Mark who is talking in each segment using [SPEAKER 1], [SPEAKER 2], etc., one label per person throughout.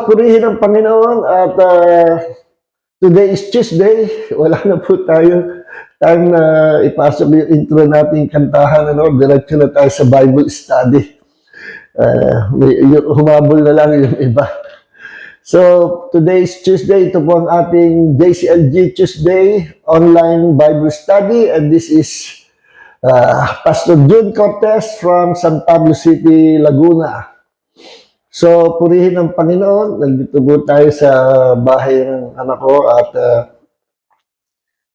[SPEAKER 1] Purihin ang Panginoon at today is Tuesday. Wala na po tayo time na ipasok yung intro nating kantahan. Diretso na tayo sa Bible study. Humabol na lang yung iba. So, today is Tuesday. Ito po ang ating JCLG Tuesday online Bible study. And this is Pastor June Cortez from San Pablo City, Laguna. So, purihin ang Panginoon. Nandito po tayo sa bahay ng anak ko at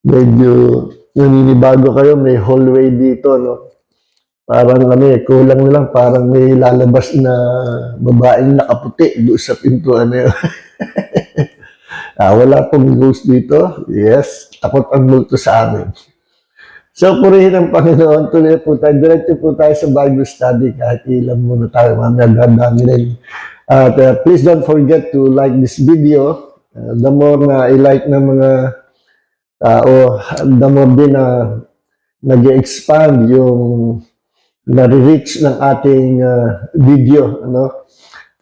[SPEAKER 1] medyo naninibago kayo. May hallway dito, no? Parang kulang na lang. Parang may lalabas na babaeng nakaputi doon sa pintuan na yun. Wala pong ghost dito. Yes, takot ang multo sa amin. So, purihin ang Panginoon. Tuloy po tayo. Diretso po tayo sa Bible study. Kahit ilan muna tayo. Mamaya dadami rin. At please don't forget to like this video. The more na i-like ng mga tao, the more din na nag-expand yung nare-reach ng ating video.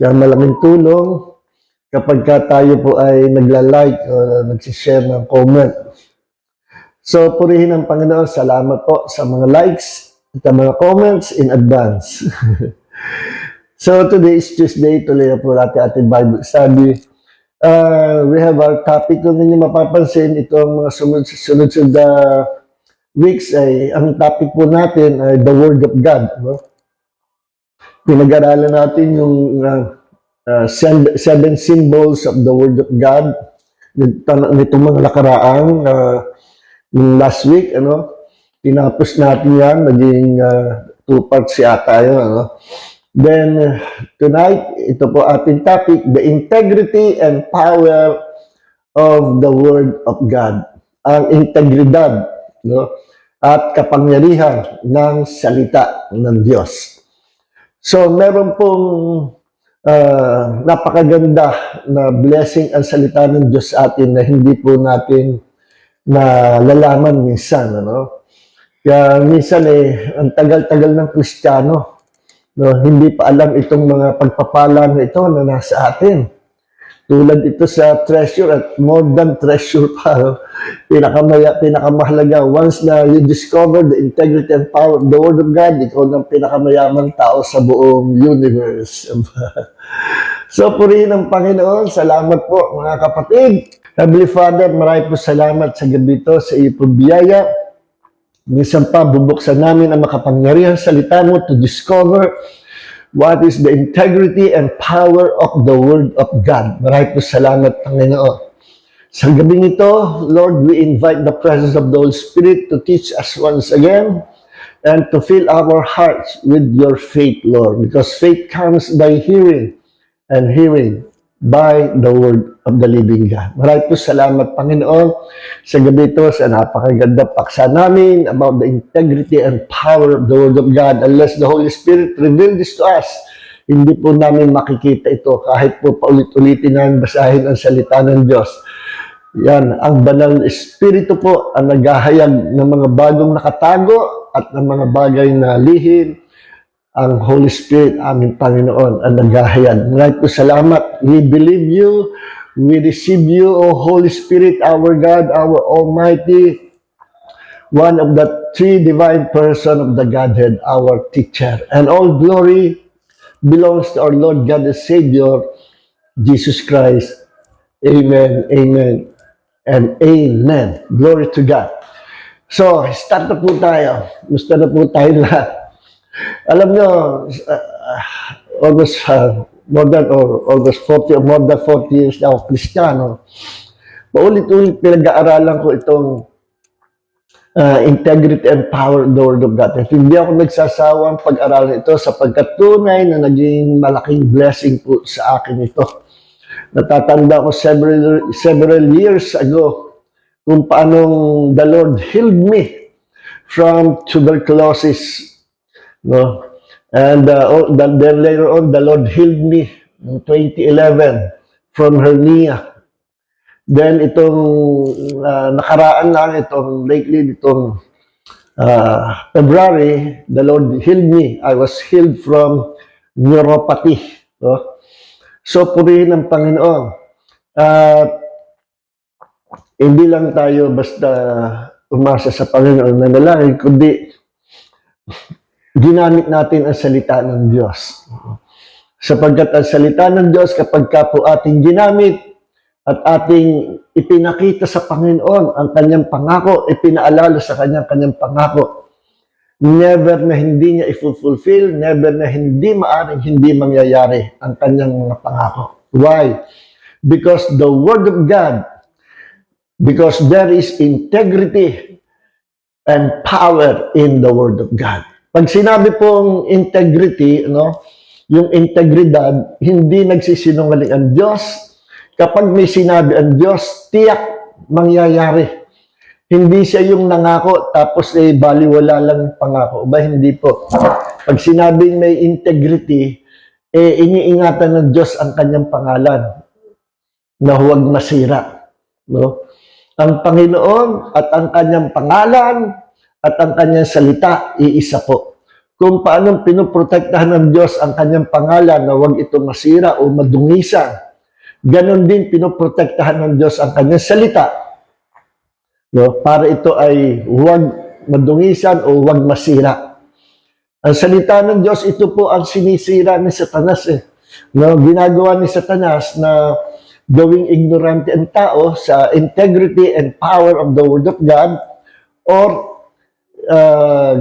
[SPEAKER 1] Kaya malaking tulong kapag tayo po ay nagla-like o nagsishare ng comment. So, purihin ang Panginoon. Salamat po sa mga likes at mga comments in advance. So, today is Tuesday. Tuloy po natin ating Bible study. We have our topic. Kung ninyo mapapansin, itong mga sunod-sunod weeks, ang topic po natin ay the Word of God. Pinag-aralan natin yung 7 symbols of the Word of God. Nitong mga nakaraang last week, tinapos natin yan, naging 2 parts yata yun, Then, tonight, ito po ating topic, the integrity and power of the Word of God. Ang integridad, at kapangyarihan ng salita ng Diyos. So, meron pong napakaganda na blessing ang salita ng Diyos sa atin na hindi po natin na lalaman minsan, Kaya minsan ang tagal-tagal ng Kristiyano, hindi pa alam itong mga pagpapala na ito na nasa atin. Tulad ito sa treasure at more than treasure pa, pinakamahalaga. Once na you discover the integrity and power of the Word of God, ikaw ng pinakamayamang tao sa buong universe. So, purihin ang Panginoon. Salamat po, mga kapatid. Heavenly Father, marami po salamat sa gabi ito sa iyo pong biyaya. Minsan pa, bubuksan namin ang makapangyarihan salita mo to discover what is the integrity and power of the Word of God. Marami po salamat, Panginoon. Sa gabi ito, Lord, we invite the presence of the Holy Spirit to teach us once again and to fill our hearts with your faith, Lord, because faith comes by hearing and hearing by the Word of the living God. Maraming po salamat, Panginoon, sa gabi ito, sa napakaganda paksa namin about the integrity and power of the Word of God. Unless the Holy Spirit reveal this to us, hindi po namin makikita ito kahit po paulit-ulitin namin basahin ang salita ng Diyos. Yan, ang banal na Espiritu po ang naghahayag ng mga bagong nakatago at ng mga bagay na lihim. Ang Holy Spirit, aming Panginoon, ang naghahayag. Maraming po salamat. We believe you. We receive you, O Holy Spirit, our God, our Almighty, one of the 3 divine person of the Godhead, our teacher. And all glory belongs to our Lord God, the Savior, Jesus Christ. Amen, amen, and amen. Glory to God. So, start na po tayo. Musta na po tayo lahat. Alam nyo, almost 40 or more than 40 years na ako Kristiyano, paulit-ulit pinag-aaralan ko itong integrity and power of the Word of God. At hindi ako nagsasawang pag-aralan ito sapagkat tunay na naging malaking blessing po sa akin ito. Natatanda ko several years ago kung paanong the Lord healed me from tuberculosis. And then later on, the Lord healed me in 2011 from hernia. Then itong nakaraan lang, lately, February, the Lord healed me. I was healed from neuropathy. So, purihin ang Panginoon. At hindi lang tayo basta umasa sa Panginoon na nalangin, kundi ginamit natin ang salita ng Diyos. Sapagkat ang salita ng Diyos, kapag ka po ating ginamit at ating ipinakita sa Panginoon ang kanyang pangako, ipinaalala sa kanyang pangako, never na hindi niya i-fulfill, never na hindi maaring hindi mangyayari ang kanyang mga pangako. Why? Because the Word of God, because there is integrity and power in the Word of God. Pag sinabi pong integrity, yung integridad, hindi nagsisinungaling ang Diyos. Kapag may sinabi ang Diyos, tiyak mangyayari. Hindi siya yung nangako, tapos baliwala lang yung pangako. Hindi po. Pag sinabing may integrity, iniingatan ng Diyos ang kanyang pangalan na huwag masira. Ang Panginoon at ang kanyang pangalan at ang kanyang salita, iisa po. Kung paano pinoprotektahan ng Diyos ang kanyang pangalan na huwag ito masira o madungisan, ganon din pinoprotektahan ng Diyos ang kanyang salita, para ito ay huwag madungisan o huwag masira. Ang salita ng Diyos, ito po ang sinisira ni Satanas. Ginagawa ni Satanas na gawing ignorante ang tao sa integrity and power of the Word of God, or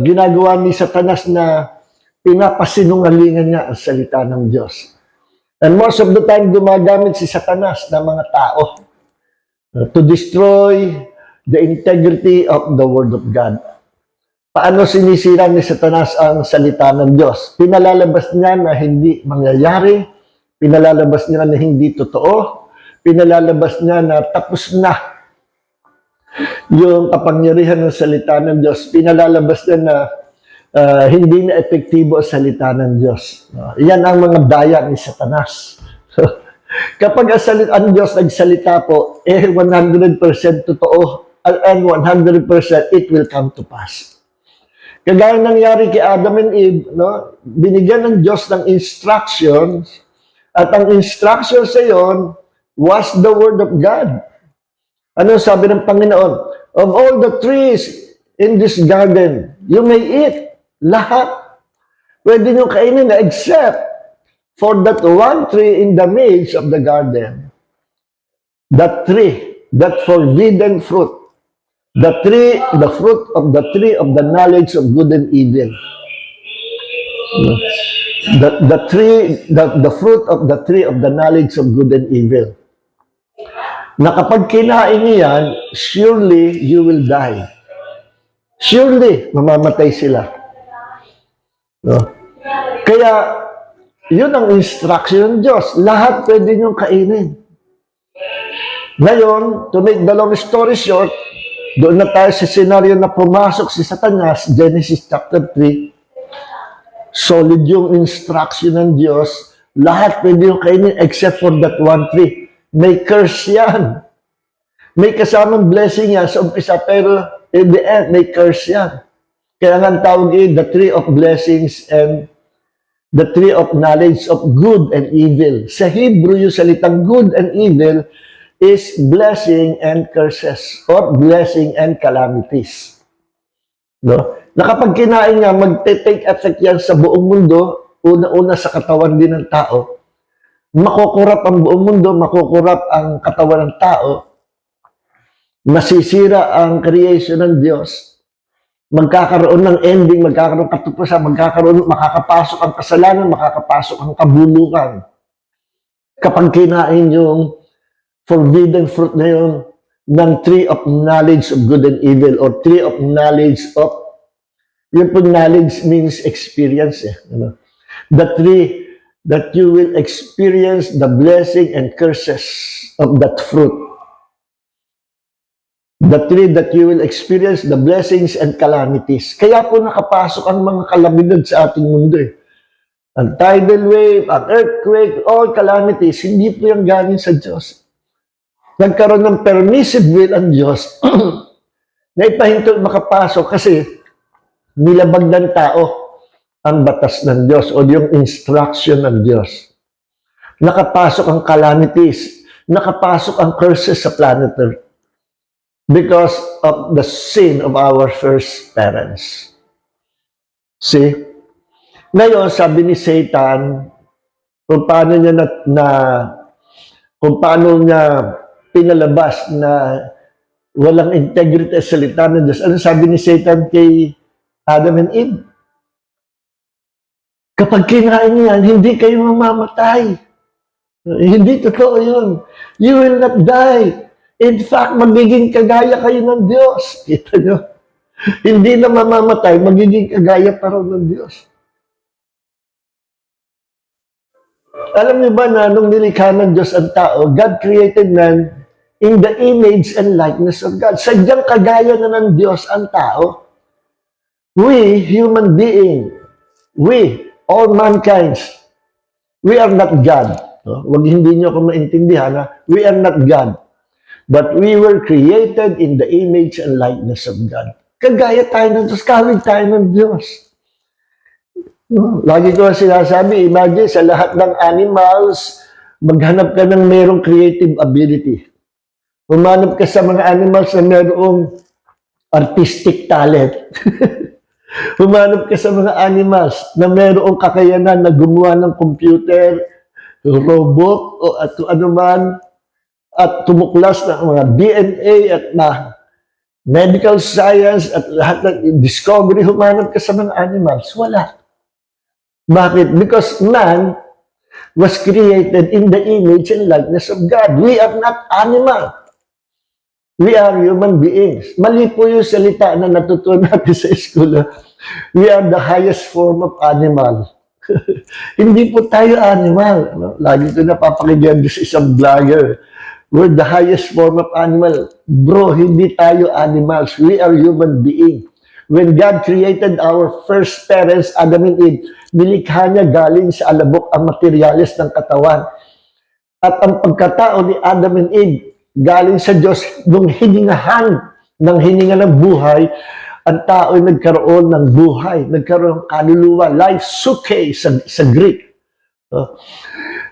[SPEAKER 1] ginagawa ni Satanas na pinapasinungalingan niya ang salita ng Diyos. And most of the time, gumagamit si Satanas ng mga tao to destroy the integrity of the Word of God. Paano sinisira ni Satanas ang salita ng Diyos? Pinalalabas niya na hindi mangyayari, pinalalabas niya na hindi totoo, pinalalabas niya na tapos na yung kapangyarihan ng salita ng Diyos, pinalalabas niya na hindi na epektibo ang salita ng Diyos. Yan ang mga daya ni Satanas. Kapag ang Diyos nagsalita po, 100% totoo, and 100% it will come to pass. Kagaya nangyari kay Adam and Eve, binigyan ng Diyos ng instructions, at ang instructions sa iyon was the Word of God. Ano sabi ng Panginoon? Of all the trees in this garden, you may eat. Lahat. Pwede nyo kainin except for that one tree in the midst of the garden. That tree, that forbidden fruit. The fruit of the tree of the knowledge of good and evil. The fruit of the tree of the knowledge of good and evil. Na kapag kinain niyan, surely you will die. Surely, mamamatay sila. Kaya, yun ang instruction ng Diyos. Lahat pwede niyong kainin. Ngayon, to make the long story short, doon na tayo sa senaryo na pumasok si Satanas, Genesis chapter 3. Solid yung instruction ng Diyos. Lahat pwede niyong kainin except for that one tree. May curse yan. May kasamang blessing yan sa umpisa, pero in the end, may curse yan. Kaya nga ang tawag the tree of blessings and the tree of knowledge of good and evil. Sa Hebrew, yung salitang good and evil is blessing and curses or blessing and calamities. Na kapag kinain nga, mag-take effect yan sa buong mundo, una-una sa katawan din ng tao, makukurap ang buong mundo, makukurap ang katawan ng tao, masisira ang creation ng Diyos, magkakaroon ng ending, magkakaroon katupasan, makakapasok ang kasalanan, makakapasok ang kabulukan. Kapag kinain yung forbidden fruit na yun, ng tree of knowledge of good and evil, or tree of knowledge of, yun po knowledge means experience. The tree that you will experience the blessing and curses of that fruit. The tree that you will experience the blessings and calamities. Kaya po nakapasok ang mga kalamidad sa ating mundo. Ang tidal wave, ang earthquake, all calamities, hindi po yung galing sa Diyos. Nagkaroon ng permissive will ang Diyos na ipahintol makapasok kasi nilabag ng tao ang batas ng Diyos o yung instruction ng Diyos. nakapasok ang calamities, nakapasok ang curses sa planet Earth because of the sin of our first parents. See? Ngayon, sabi ni Satan, kung paano niya pinalabas na walang integrity sa salita ng Diyos. Ano sabi ni Satan kay Adam and Eve? Kapag kinain niyan, hindi kayo mamamatay. Hindi totoo yun. You will not die. In fact, magiging kagaya kayo ng Diyos. Kita nyo? Hindi na mamamatay, magiging kagaya pa rin ng Diyos. Alam niyo ba na nung nilikha ng Diyos ang tao, God created man in the image and likeness of God. Sadyang kagaya na ng Diyos ang tao. We, human being, we, all mankind, we are not God. Huwag hindi niyo ako maintindihan, ha? We are not God. But we were created in the image and likeness of God. Kagaya tayo ng Diyos, kawig tayo ng Diyos. Lagi ko sinasabi, imagine sa lahat ng animals, maghanap ka ng merong creative ability. Humanap ka sa mga animals na merong artistic talent. Humanap ka sa mga animals na merong kakayanan na gumawa ng computer, robot, o at ano man, at tumuklas ng mga DNA at na medical science at lahat ng discovery, humanap ka sa mga animals. Wala. Bakit? Because man was created in the image and likeness of God. We are not animal. We are human beings. Mali po yung salita na natutunan natin sa school. We are the highest form of animal. Hindi po tayo animal. Lagi ko napapakinggan sa isang vlogger. We're the highest form of animal. Bro, hindi tayo animals. We are human beings. When God created our first parents, Adam and Eve, nilikha niya galing sa alabok ang materyales ng katawan. At ang pagkatao ni Adam and Eve, galing sa Diyos, nung hiningahan ng hininga ng buhay, ang tao ay nagkaroon ng buhay, nagkaroon ng kaluluwa, life suke sa Greek.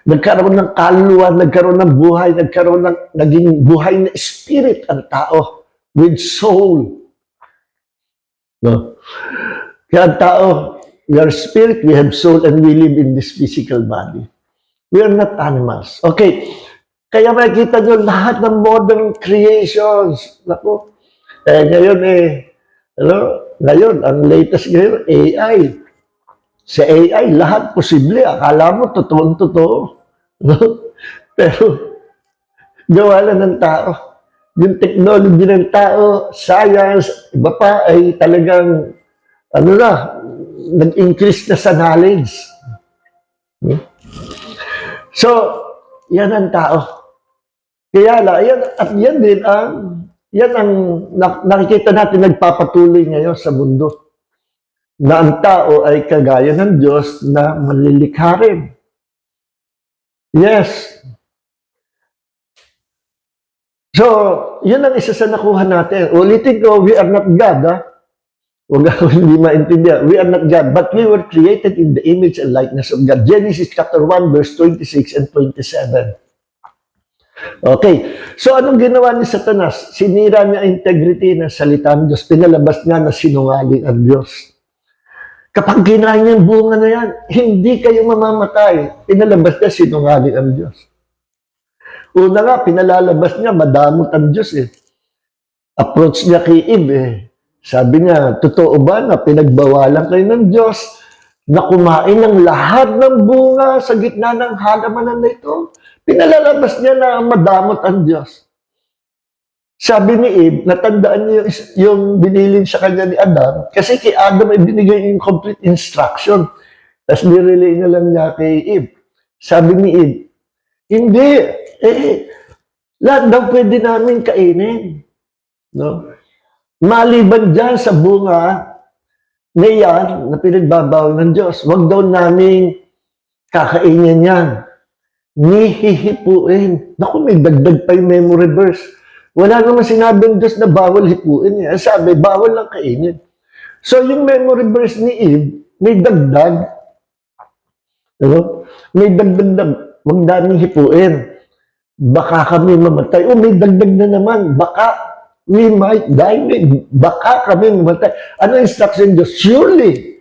[SPEAKER 1] Nagkaroon ng kaluluwa, nagkaroon ng buhay, naging buhay na spirit ang tao with soul. No? Kaya ang tao, we are spirit, we have soul, and we live in this physical body. We are not animals. Okay. Kaya makikita nyo lahat ng modern creations. Naku. Ngayon, ang latest ngayon, AI. Sa AI, lahat posible. Akala mo, totoo. No? Pero, gawa lang ng tao. Yung technology ng tao, science, iba pa ay talagang, nag-increase na sa knowledge. So, yan ang tao. Kaya yan ang nakikita natin nagpapatuloy ngayon sa mundo. Na ang tao ay kagaya ng Diyos na malilikha rin. Yes. So, yun ang isa sa nakuha natin. Ulitin ko, we are not God, ha? Huwag ako hindi maintindihan. We are not God, but we were created in the image and likeness of God. Genesis chapter 1, verse 26 and 27. Okay. So, anong ginawa ni Satanas? Sinira niya integrity ng salita ng Diyos. Pinalabas niya na sinungaling ang Diyos. Kapag kinain niya ang bunga na yan, hindi kayo mamamatay. Pinalabas niya sinungaling ang Diyos. Una nga, pinalalabas niya, madamot ang Diyos eh. Approach niya kay Eve Sabi niya, totoo ba na pinagbawalan kayo ng Diyos na kumain ng lahat ng bunga sa gitna ng halamanan na ito? Pinalalabas niya na madamot ang Diyos. Sabi ni Eve, natandaan niyo yung binilin sa kanya ni Adam, kasi kay Adam ay binigay yung complete instruction. Tapos nirelay na lang niya kay Eve. Sabi ni Eve, hindi, lahat daw pwede namin kainin. No? Maliban dyan sa bunga na yan, na pinagbabawal ng Diyos, wag daw namin kakainin yan. Nihihipuin. Naku, may dagdag pa yung memory verse. Wala naman sinabing Diyos na bawal hipuin. Sabi, bawal lang kainin. So, yung memory verse ni Eve, may dagdag. May dagdag huwag namin hipuin. Baka kami mamatay. O may dagdag na naman. Baka we might die. Baka kami mamatay. Ano instruction Diyos? Surely,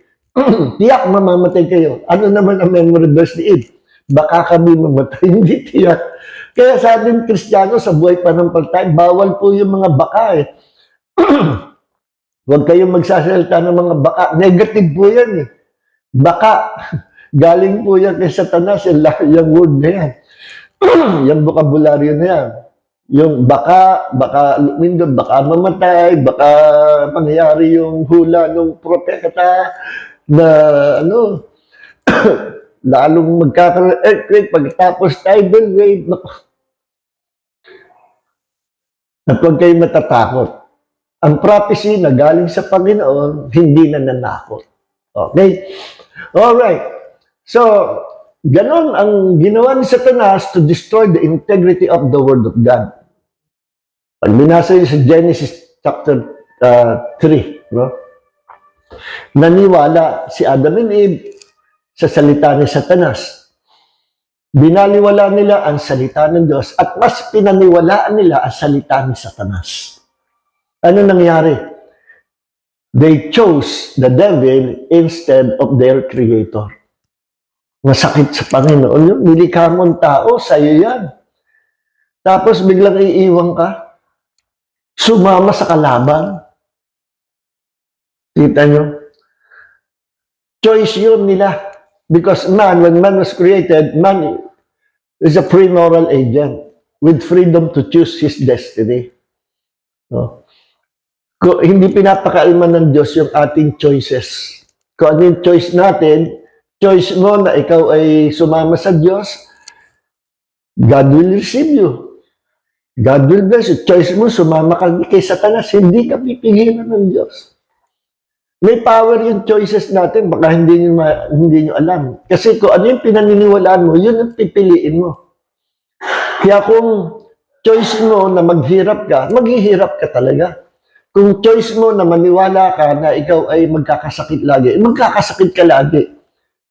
[SPEAKER 1] tiyak mamamatay kayo. Ano naman ang memory verse ni Eve? Baka kami mamatay. Hindi tiyak. Kaya sa ating Kristiyano, sa buhay panampalataya, bawal po yung mga baka eh. Huwag kayong magsasalita ng mga baka. Negative po yan eh. Baka. Galing po yan kay Satanas, yung word na yan. Yung vocabulary na yan. Yung baka mamatay, baka mangyari yung hula ng propeta na ano, lalong magkakaroon earthquake pagkatapos tidal wave. At huwag kayong matatakot. Ang prophecy na galing sa Panginoon, hindi na nanakot. Okay? Alright. So, ganon ang ginawa ni Satanas to destroy the integrity of the Word of God. Pag binasa yun sa Genesis chapter 3, no? Naniwala si Adam and Eve sa salita ni Satanas. Binaliwala nila ang salita ng Diyos at mas pinaniwalaan nila ang salita ni Satanas. Ano nangyari? They chose the devil instead of their creator. Masakit sa Panginoon yun. Nilikha mo ang tao, sa'yo yan. Tapos biglang iiwan ka. Sumama sa kalaban. Kita nyo? Choice yun nila. Because man, when man was created, man is a free moral agent with freedom to choose his destiny. No? Hindi pinapakaiman ng Diyos yung ating choices. Kung ano yung choice natin, choice mo na ikaw ay sumama sa Diyos, God will receive you. God will bless you. Choice mo, sumama ka kay Satanas, hindi ka pipigilan ng Diyos. May power yung choices natin, baka hindi nyo alam. Kasi kung ano yung pinaniniwalaan mo, yun ang pipiliin mo. Kaya kung choice mo na maghirap ka talaga. Kung choice mo na maniwala ka na ikaw ay magkakasakit lagi, magkakasakit ka lagi.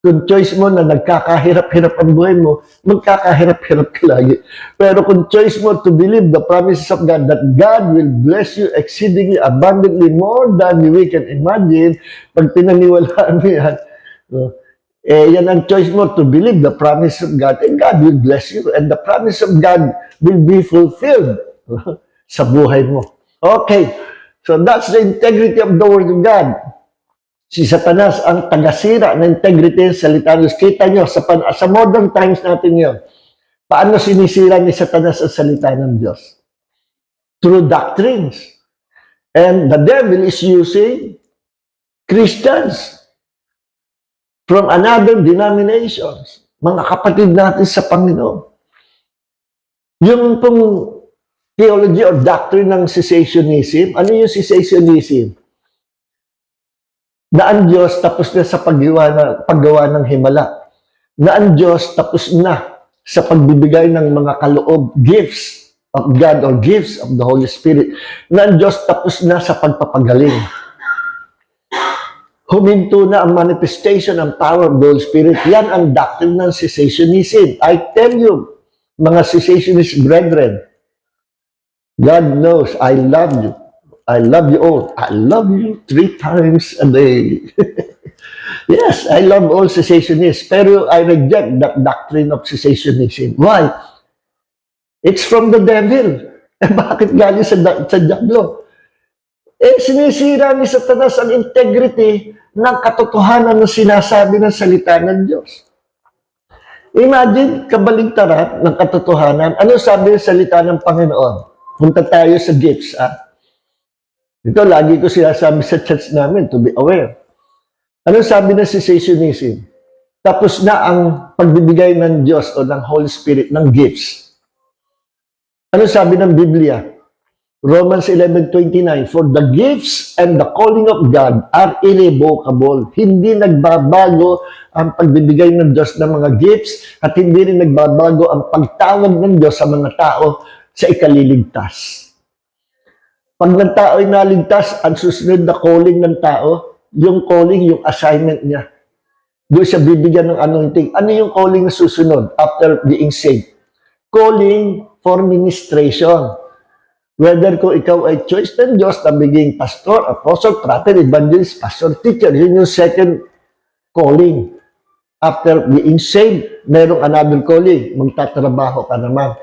[SPEAKER 1] Kung choice mo na nagkakahirap-hirap ang buhay mo, magkakahirap-hirap ka lagi. Pero kung choice mo to believe the promises of God that God will bless you exceedingly abundantly more than we can imagine, pag pinaniwalaan mo yan, yan ang choice mo to believe the promise of God, and God will bless you, and the promise of God will be fulfilled sa buhay mo. Okay, so that's the integrity of the Word of God. Si Satanas ang tagasira ng integrity sa salita ng Diyos. Kita nyo, sa modern times natin yun, paano sinisira ni Satanas ang salita ng Diyos? Through doctrines. And the devil is using Christians from another denominations. Mga kapatid natin sa Panginoon. Yung pong theology or doctrine ng cessationism, ano yung cessationism? Na ang Diyos tapos na sa paggawa ng himala. Na ang Diyos tapos na sa pagbibigay ng mga kaloob, gifts of God or gifts of the Holy Spirit. Na ang Diyos tapos na sa pagpapagaling. Huminto na ang manifestation ng power of the Holy Spirit. Yan ang doctrine ng cessationism. I tell you, mga cessationist brethren, God knows I love you. I love you all. I love you 3 times a day. Yes, I love all cessationists. Pero I reject that doctrine of cessationism. Why? It's from the devil. Bakit galing sa diablo? Sinisira ni Satanas ang integrity ng katotohanan na sinasabi ng salita ng Diyos. Imagine, kabaligtaran ng katotohanan. Ano sabi ng salita ng Panginoon? Punta tayo sa gifts, Ito, lagi ko sinasabi sa church namin to be aware. Ano sabi ng cessationism? Tapos na ang pagbibigay ng Diyos o ng Holy Spirit ng gifts. Ano sabi ng Biblia? Romans 11:29, for the gifts and the calling of God are irrevocable. Hindi nagbabago ang pagbibigay ng Diyos ng mga gifts at hindi rin nagbabago ang pagtawag ng Diyos sa mga tao sa ikaliligtas. Pag ng tao ay naligtas, ang susunod na calling ng tao, yung calling, yung assignment niya. Doon siya bibigyan ng anointing. Ano yung calling na susunod after being saved? Calling for ministration. Whether kung ikaw ay choice ng Diyos na maging pastor, apostle, prophet, evangelist, pastor, teacher, yun yung second calling. After being saved, merong another calling. Magtatrabaho ka naman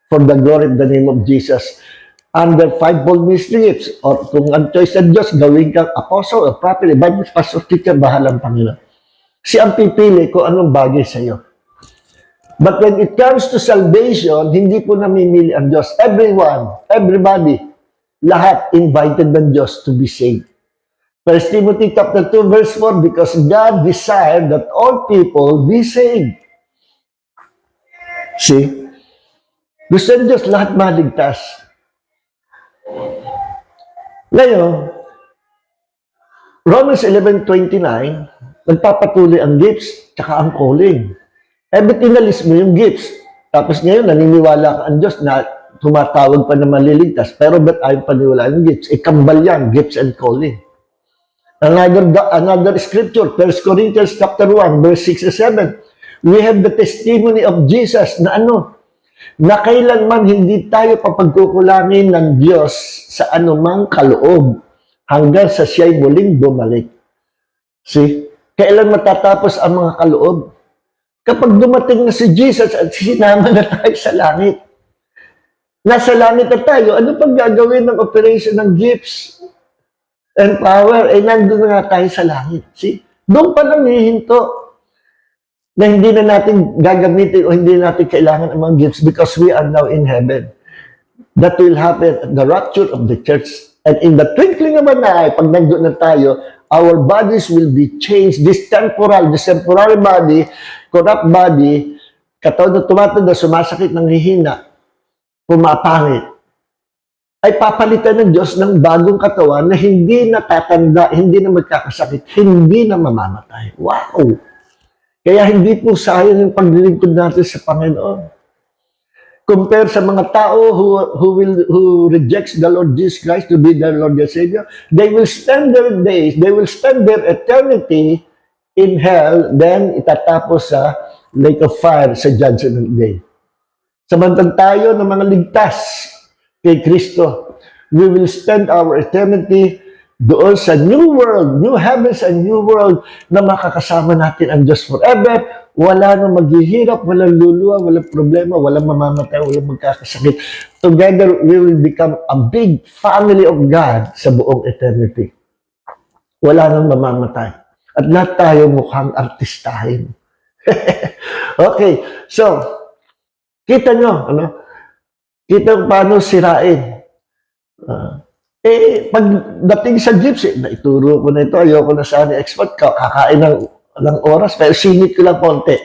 [SPEAKER 1] for the glory of the name of Jesus. Under fivefold ministry gifts, or kung ang choice ng Diyos, gawin kang apostle, or prophet, evangelist, pastor, teacher, bahalang Panginoon. Siya ang pipili kung anong bagay sa iyo. But when it comes to salvation, hindi po namimili ang Diyos. Everyone, everybody, lahat invited ng Diyos to be saved. 1 Timothy chapter 2 verse 4, because God desired that all people be saved. See? Gusto ng Diyos lahat maligtas. Ngayon, Romans 11:29, nagpapatuloy ang gifts, tsaka ang calling. But inalis mo yung gifts. Tapos ngayon, naniniwala ka ang Diyos na tumatawag pa na maliligtas. Pero ba't ayaw paniwala yung gifts? Kambal yan, gifts and calling. Another scripture, 1 Corinthians chapter 1, verse 6 and 7. We have the testimony of Jesus na na kailanman hindi tayo papagkukulangin ng Diyos sa anumang kaloob hanggang sa siya'y muling bumalik. See? Kailan matatapos ang mga kaloob? Kapag dumating na si Jesus at sinama na tayo sa langit. Nasa langit na tayo, ano pang gagawin ng operation ng gifts and power? Nandun na nga tayo sa langit. See? Doon pa lang hihinto na hindi na natin gagamitin o hindi natin kailangan ang mga gifts because we are now in heaven. That will happen at the rapture of the church. And in the twinkling of an eye, pag nandun na tayo, our bodies will be changed. This temporary body, corrupt body, katawan na tumatanda, sumasakit ng hihina, pumapangit, ay papalitan ng Diyos ng bagong katawan na hindi natatanda, hindi na magkakasakit, hindi na mamamatay. Wow! Kaya hindi po sayang yung paglilingkod natin sa Panginoon. Compare sa mga tao who rejects the Lord Jesus Christ to be their Lord and Savior, they will spend their days, they will spend their eternity in hell, then itatapos sa lake of fire sa judgment day. Samantang tayo na mga ligtas kay Kristo, we will spend our eternity doon sa new world, new heavens and new world na makakasama natin ang Diyos forever. Wala nang maghihirap, walang luluwa, walang problema, walang mamamatay, walang magkakasakit. Together, we will become a big family of God sa buong eternity. Wala nang mamamatay. At lahat tayo mukhang artistahin. Okay, so, kita nyo, kita paano sirain. Pagdating sa gypsy, naituro ko na ito, ayoko na sana expert, kakain ng oras, pero sinit ko lang konti.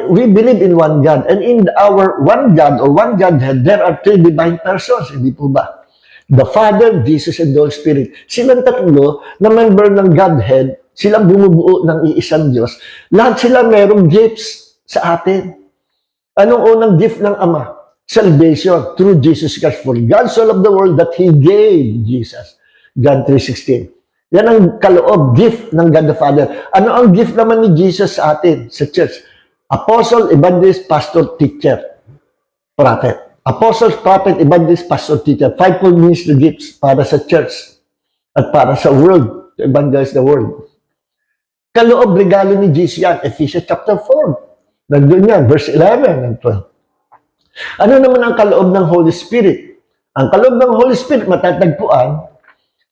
[SPEAKER 1] We believe in one God, and in our one God or one Godhead, there are three divine persons, hindi po ba? The Father, Jesus, and the Holy Spirit. Silang tatlo na member ng Godhead, silang bumubuo ng iisang Diyos. Lahat sila merong gifts sa atin. Anong unang gift ng Ama? Salvation through Jesus Christ. For God so loved the world that He gave Jesus. John 3:16. Yan ang kaloob, gift ng God the Father. Ano ang gift naman ni Jesus sa atin, sa church? Apostle, evangelist, pastor, teacher, prophet. Apostle, prophet, evangelist, pastor, teacher. Fivefold ministry gifts para sa church at para sa world, to evangelize the world. Kaloob, regalo ni Jesus yan. Ephesians chapter 4. Nandun yan, verse 11 and 12. Ano naman ang kaloob ng Holy Spirit? Ang kaloob ng Holy Spirit matatagpuan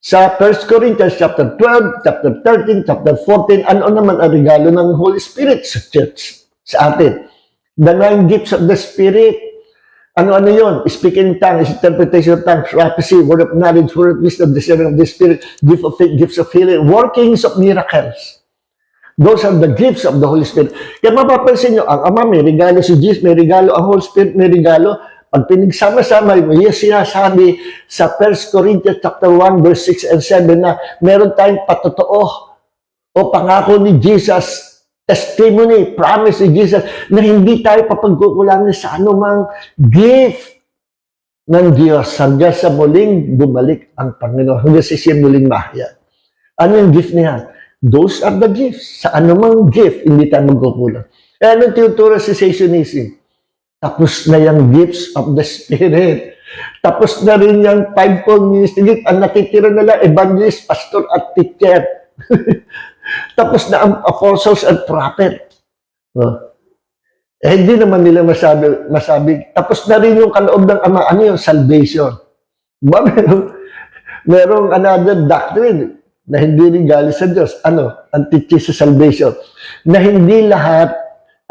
[SPEAKER 1] sa 1 Corinthians chapter 12, chapter 13, chapter 14. Ano naman ang regalo ng Holy Spirit sa church, sa atin? The 9 gifts of the Spirit. Ano yun? Speaking in tongues, interpretation of tongues, prophecy, word of knowledge, word of wisdom, discerning of the Spirit, gift of faith, gifts of healing, workings of miracles. Those are the gifts of the Holy Spirit. Kaya mapapansin nyo, ang Ama may regalo, si Jesus may regalo, ang Holy Spirit may regalo. Pag pinagsama-sama, yung sinasabi sa 1 Corinthians chapter 1, verse 6 and 7 na meron tayong patotoo o pangako ni Jesus, testimony, promise ni Jesus na hindi tayo papagkukulangin sa anumang gift ng Diyos hanggang sa muling bumalik ang Panginoon, hanggang sa siya muling mahaya. Ano yung gift niya? Those are the gifts. Sa anumang gift, hindi tayo magkukulang. Eh, anong tinuturo si cessationism? Tapos na yung gifts of the Spirit. Tapos na rin yung fivefold ministry gift. Ang natitira na lang, evangelist, pastor, at teacher. Tapos na ang apostles and prophet. Eh, hindi naman nila masabi. Tapos na rin yung kaloob ng Ama. Ano yung salvation? Ba, merong another doctrine na hindi rin galing sa Diyos. Ano? Ang teaching sa salvation. Na hindi lahat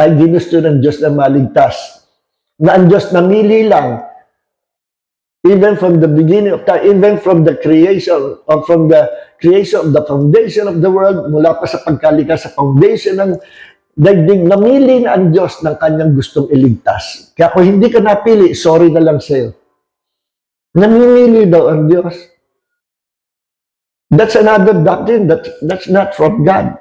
[SPEAKER 1] ay ginusto ng Diyos na maligtas. Na ang Diyos namili lang, even from the beginning of time, even from the creation, or from the creation of the foundation of the world, mula pa sa pagkalika sa foundation ng daigdig, namili na ang Diyos ng kanyang gustong iligtas. Kaya kung hindi ka napili, sorry na lang sa'yo. Namimili daw ang Diyos. That's another doctrine. That's not from God.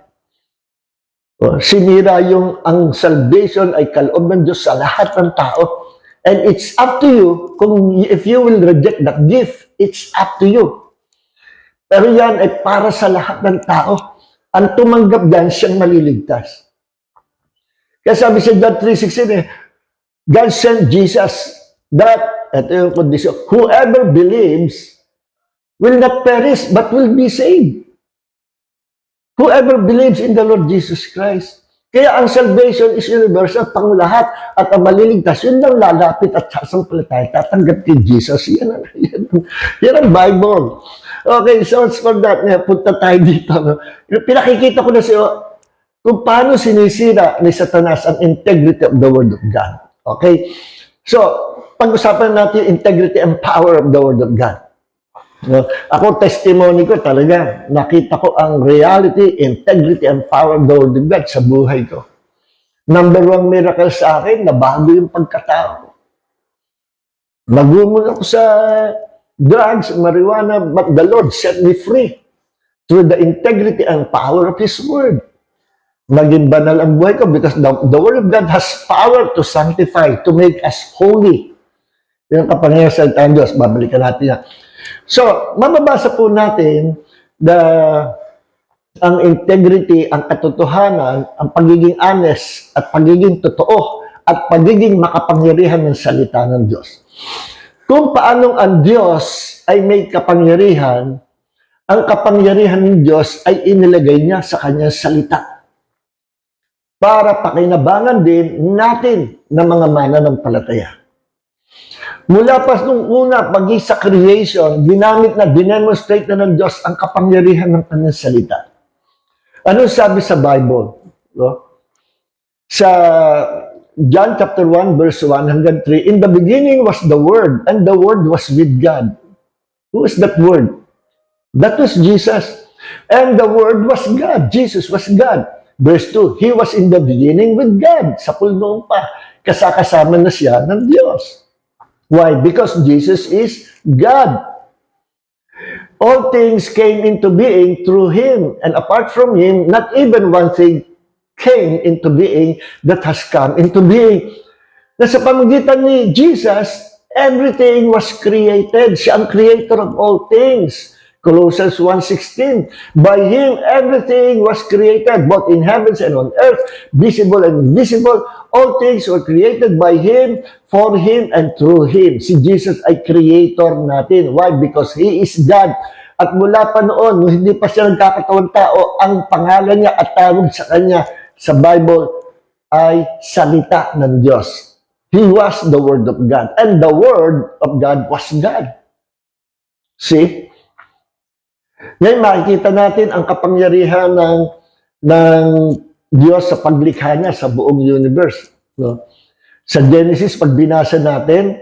[SPEAKER 1] Sinira ang salvation ay kaloob ng Diyos sa lahat ng tao. And it's up to you if you will reject that gift, it's up to you. Pero yan ay para sa lahat ng tao. Ang tumanggap dyan, siyang maliligtas. Kaya sabi sa John 3:16, God sent Jesus that, ito yung kondisyon, whoever believes will not perish but will be saved. Whoever believes in the Lord Jesus Christ. Kaya ang salvation is universal, pang lahat, at ang maliligtas, yun lang lalapit at sasampalataya, tatanggap kay Jesus. Yan ang Bible. Okay, so as for that, punta tayo dito. No? Pinakikita ko na siya kung paano sinisira ni Satanas ang integrity of the Word of God. Okay? So, pag-usapan natin yung integrity and power of the Word of God. No? Ako, testimony ko talaga, nakita ko ang reality, integrity, and power of the Word of God sa buhay ko. Number one miracle sa akin, nabago yung pagkatao. Nagumon ako sa drugs, marijuana, but the Lord set me free through the integrity and power of His Word. Naging banal ang buhay ko because the Word of God has power to sanctify, to make us holy. Yung kapangyarihan sa salita ng Diyos, babalikan natin yan. So, mababasa po natin ang integrity, ang katotohanan, ang pagiging honest, at pagiging totoo, at pagiging makapangyarihan ng salita ng Diyos. Kung paanong ang Diyos ay may kapangyarihan, ang kapangyarihan ng Diyos ay inilagay niya sa kanyang salita para pakinabangan din natin ng mga mananampalataya. Mula pa nung una, pag sa creation, ginamit na, dinemonstrate na ng Diyos ang kapangyarihan ng kanyang salita. Ano sabi sa Bible? No? Sa John chapter 1, verse 1 hanggang 3, in the beginning was the Word, and the Word was with God. Who is that Word? That was Jesus. And the Word was God. Jesus was God. Verse 2, He was in the beginning with God. Sa pulnoon pa, kasakasama na siya ng Diyos. Why? Because Jesus is God. All things came into being through Him, and apart from Him, not even one thing came into being that has come into being. Na sa pamagitan ni Jesus, everything was created. Siya ang creator of all things. Colossians 1:16, by Him everything was created, both in heavens and on earth, visible and invisible. All things were created by Him, for Him, and through Him. Si Jesus ay creator natin. Why? Because He is God. At mula pa noon, nung hindi pa siya nagkakatawang tao, ang pangalan niya at tawag sa Kanya sa Bible ay salita ng Diyos. He was the Word of God. And the Word of God was God. See? Ngayon, makikita natin ang kapangyarihan ng Diyos sa paglikha niya sa buong universe. No? Sa Genesis, pag binasa natin,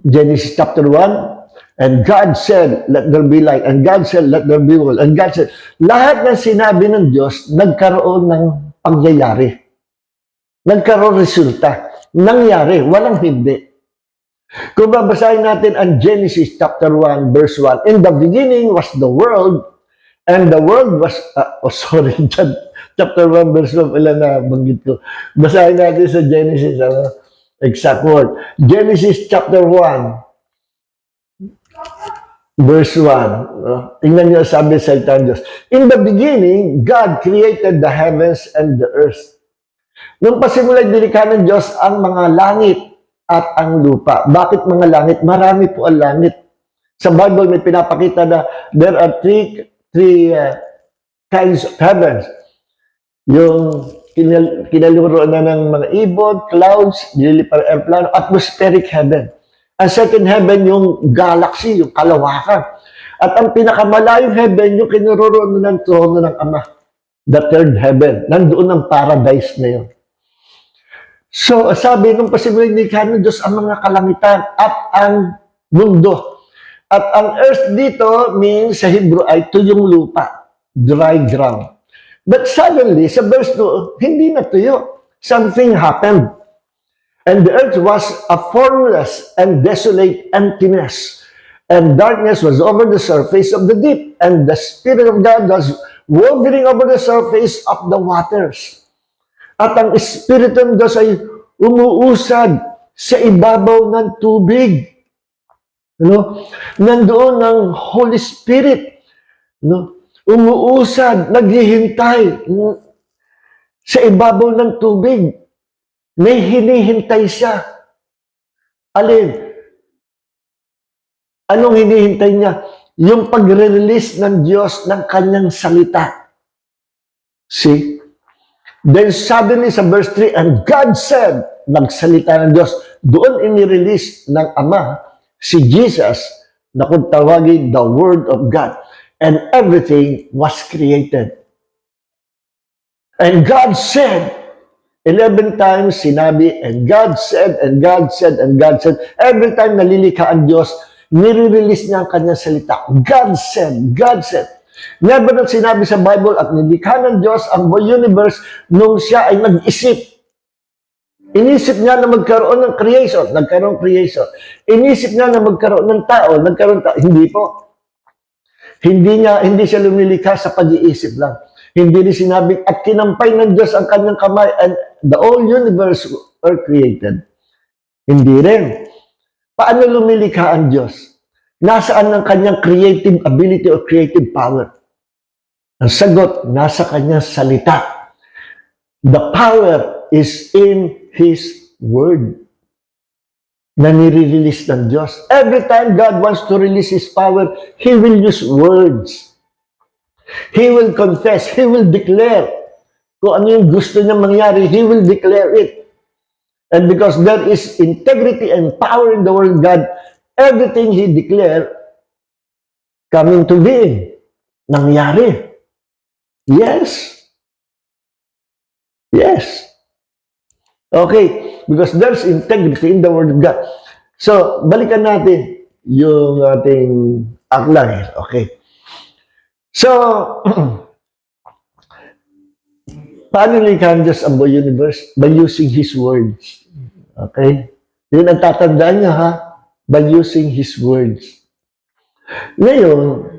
[SPEAKER 1] Genesis chapter 1, and God said, let there be light. And God said, let there be world. And God said, lahat ng sinabi ng Diyos, nagkaroon ng pangyayari. Nagkaroon resulta. Nangyari, walang hindi. Kung babasahin natin ang Genesis chapter 1, verse 1, in the beginning was the world, and the world was, chapter 1, verse 1, ilan na banggit ko. Basahin natin sa Genesis, exact word. Genesis chapter 1, verse 1. No? Tingnan niyo sabi sa salita ng Diyos. In the beginning, God created the heavens and the earth. Nung pasimula'y nilikha ng Diyos ang mga langit at ang lupa. Bakit mga langit? Marami po ang langit. Sa Bible may pinapakita na there are three kinds of heavens. Yung kinaluroan na ng mga ibon, clouds, nililipad airplane, atmospheric heaven. Ang second heaven, yung galaxy, yung kalawakan. At ang pinakamalayong heaven, yung kinuroroon ng trono ng Ama. The third heaven. Nandoon ang paradise na yun. So, sabi nung pasimulay ni ng Diyos ang mga kalangitan at ang mundo. At ang earth dito means sa Hebrew ay tuyong lupa, dry ground. But suddenly, sa verse 2, hindi na tuyo. Something happened. And the earth was a formless and desolate emptiness. And darkness was over the surface of the deep. And the Spirit of God was hovering over the surface of the waters. At ang Espiritu ng Diyos ay umuusad sa ibabaw ng tubig. Nandoon ang Holy Spirit. Umuusad, naghihintay sa ibabaw ng tubig. May hinihintay siya. Alin? Anong hinihintay niya? Yung pagre-release ng Diyos ng kanyang salita. See? Then suddenly sa verse 3, and God said, nagsalita ng Diyos, doon inirelease ng Ama, si Jesus, na kung tawagin the Word of God. And everything was created. And God said, 11 times sinabi, and God said, and God said, and God said. Every time nalilikha ang Diyos, nire-release niya ang kanyang salita. God said, God said. Never na sinabi sa Bible at nilikha ng Diyos ang buong universe nung siya ay nag-isip. Inisip niya na magkaroon ng creation, nagkaroon creation. Inisip niya na magkaroon ng tao, nagkaroon tao. Hindi po. Hindi siya lumilikha sa pag-iisip lang. Hindi rin sinabing, at kinampay ng Diyos ang kanyang kamay and the whole universe were created. Hindi rin. Paano lumilikha ang Diyos? Nasaan ang kanyang creative ability or creative power? Ang sagot, nasa kanyang salita. The power is in His Word na nire-release ng Diyos. Every time God wants to release His power, He will use words. He will confess. He will declare. Kung ano yung gusto niya mangyari, He will declare it. And because there is integrity and power in the Word of God, everything He declared coming to being. Nangyari. Yes. Yes. Okay. Because there's integrity in the Word of God. So, balikan natin yung ating outline. Okay. So, paano nilikha ang Diyos ang buong universe? By using His words. Okay? Yun ang tatandaan niya, ha? By using His words. Ngayon,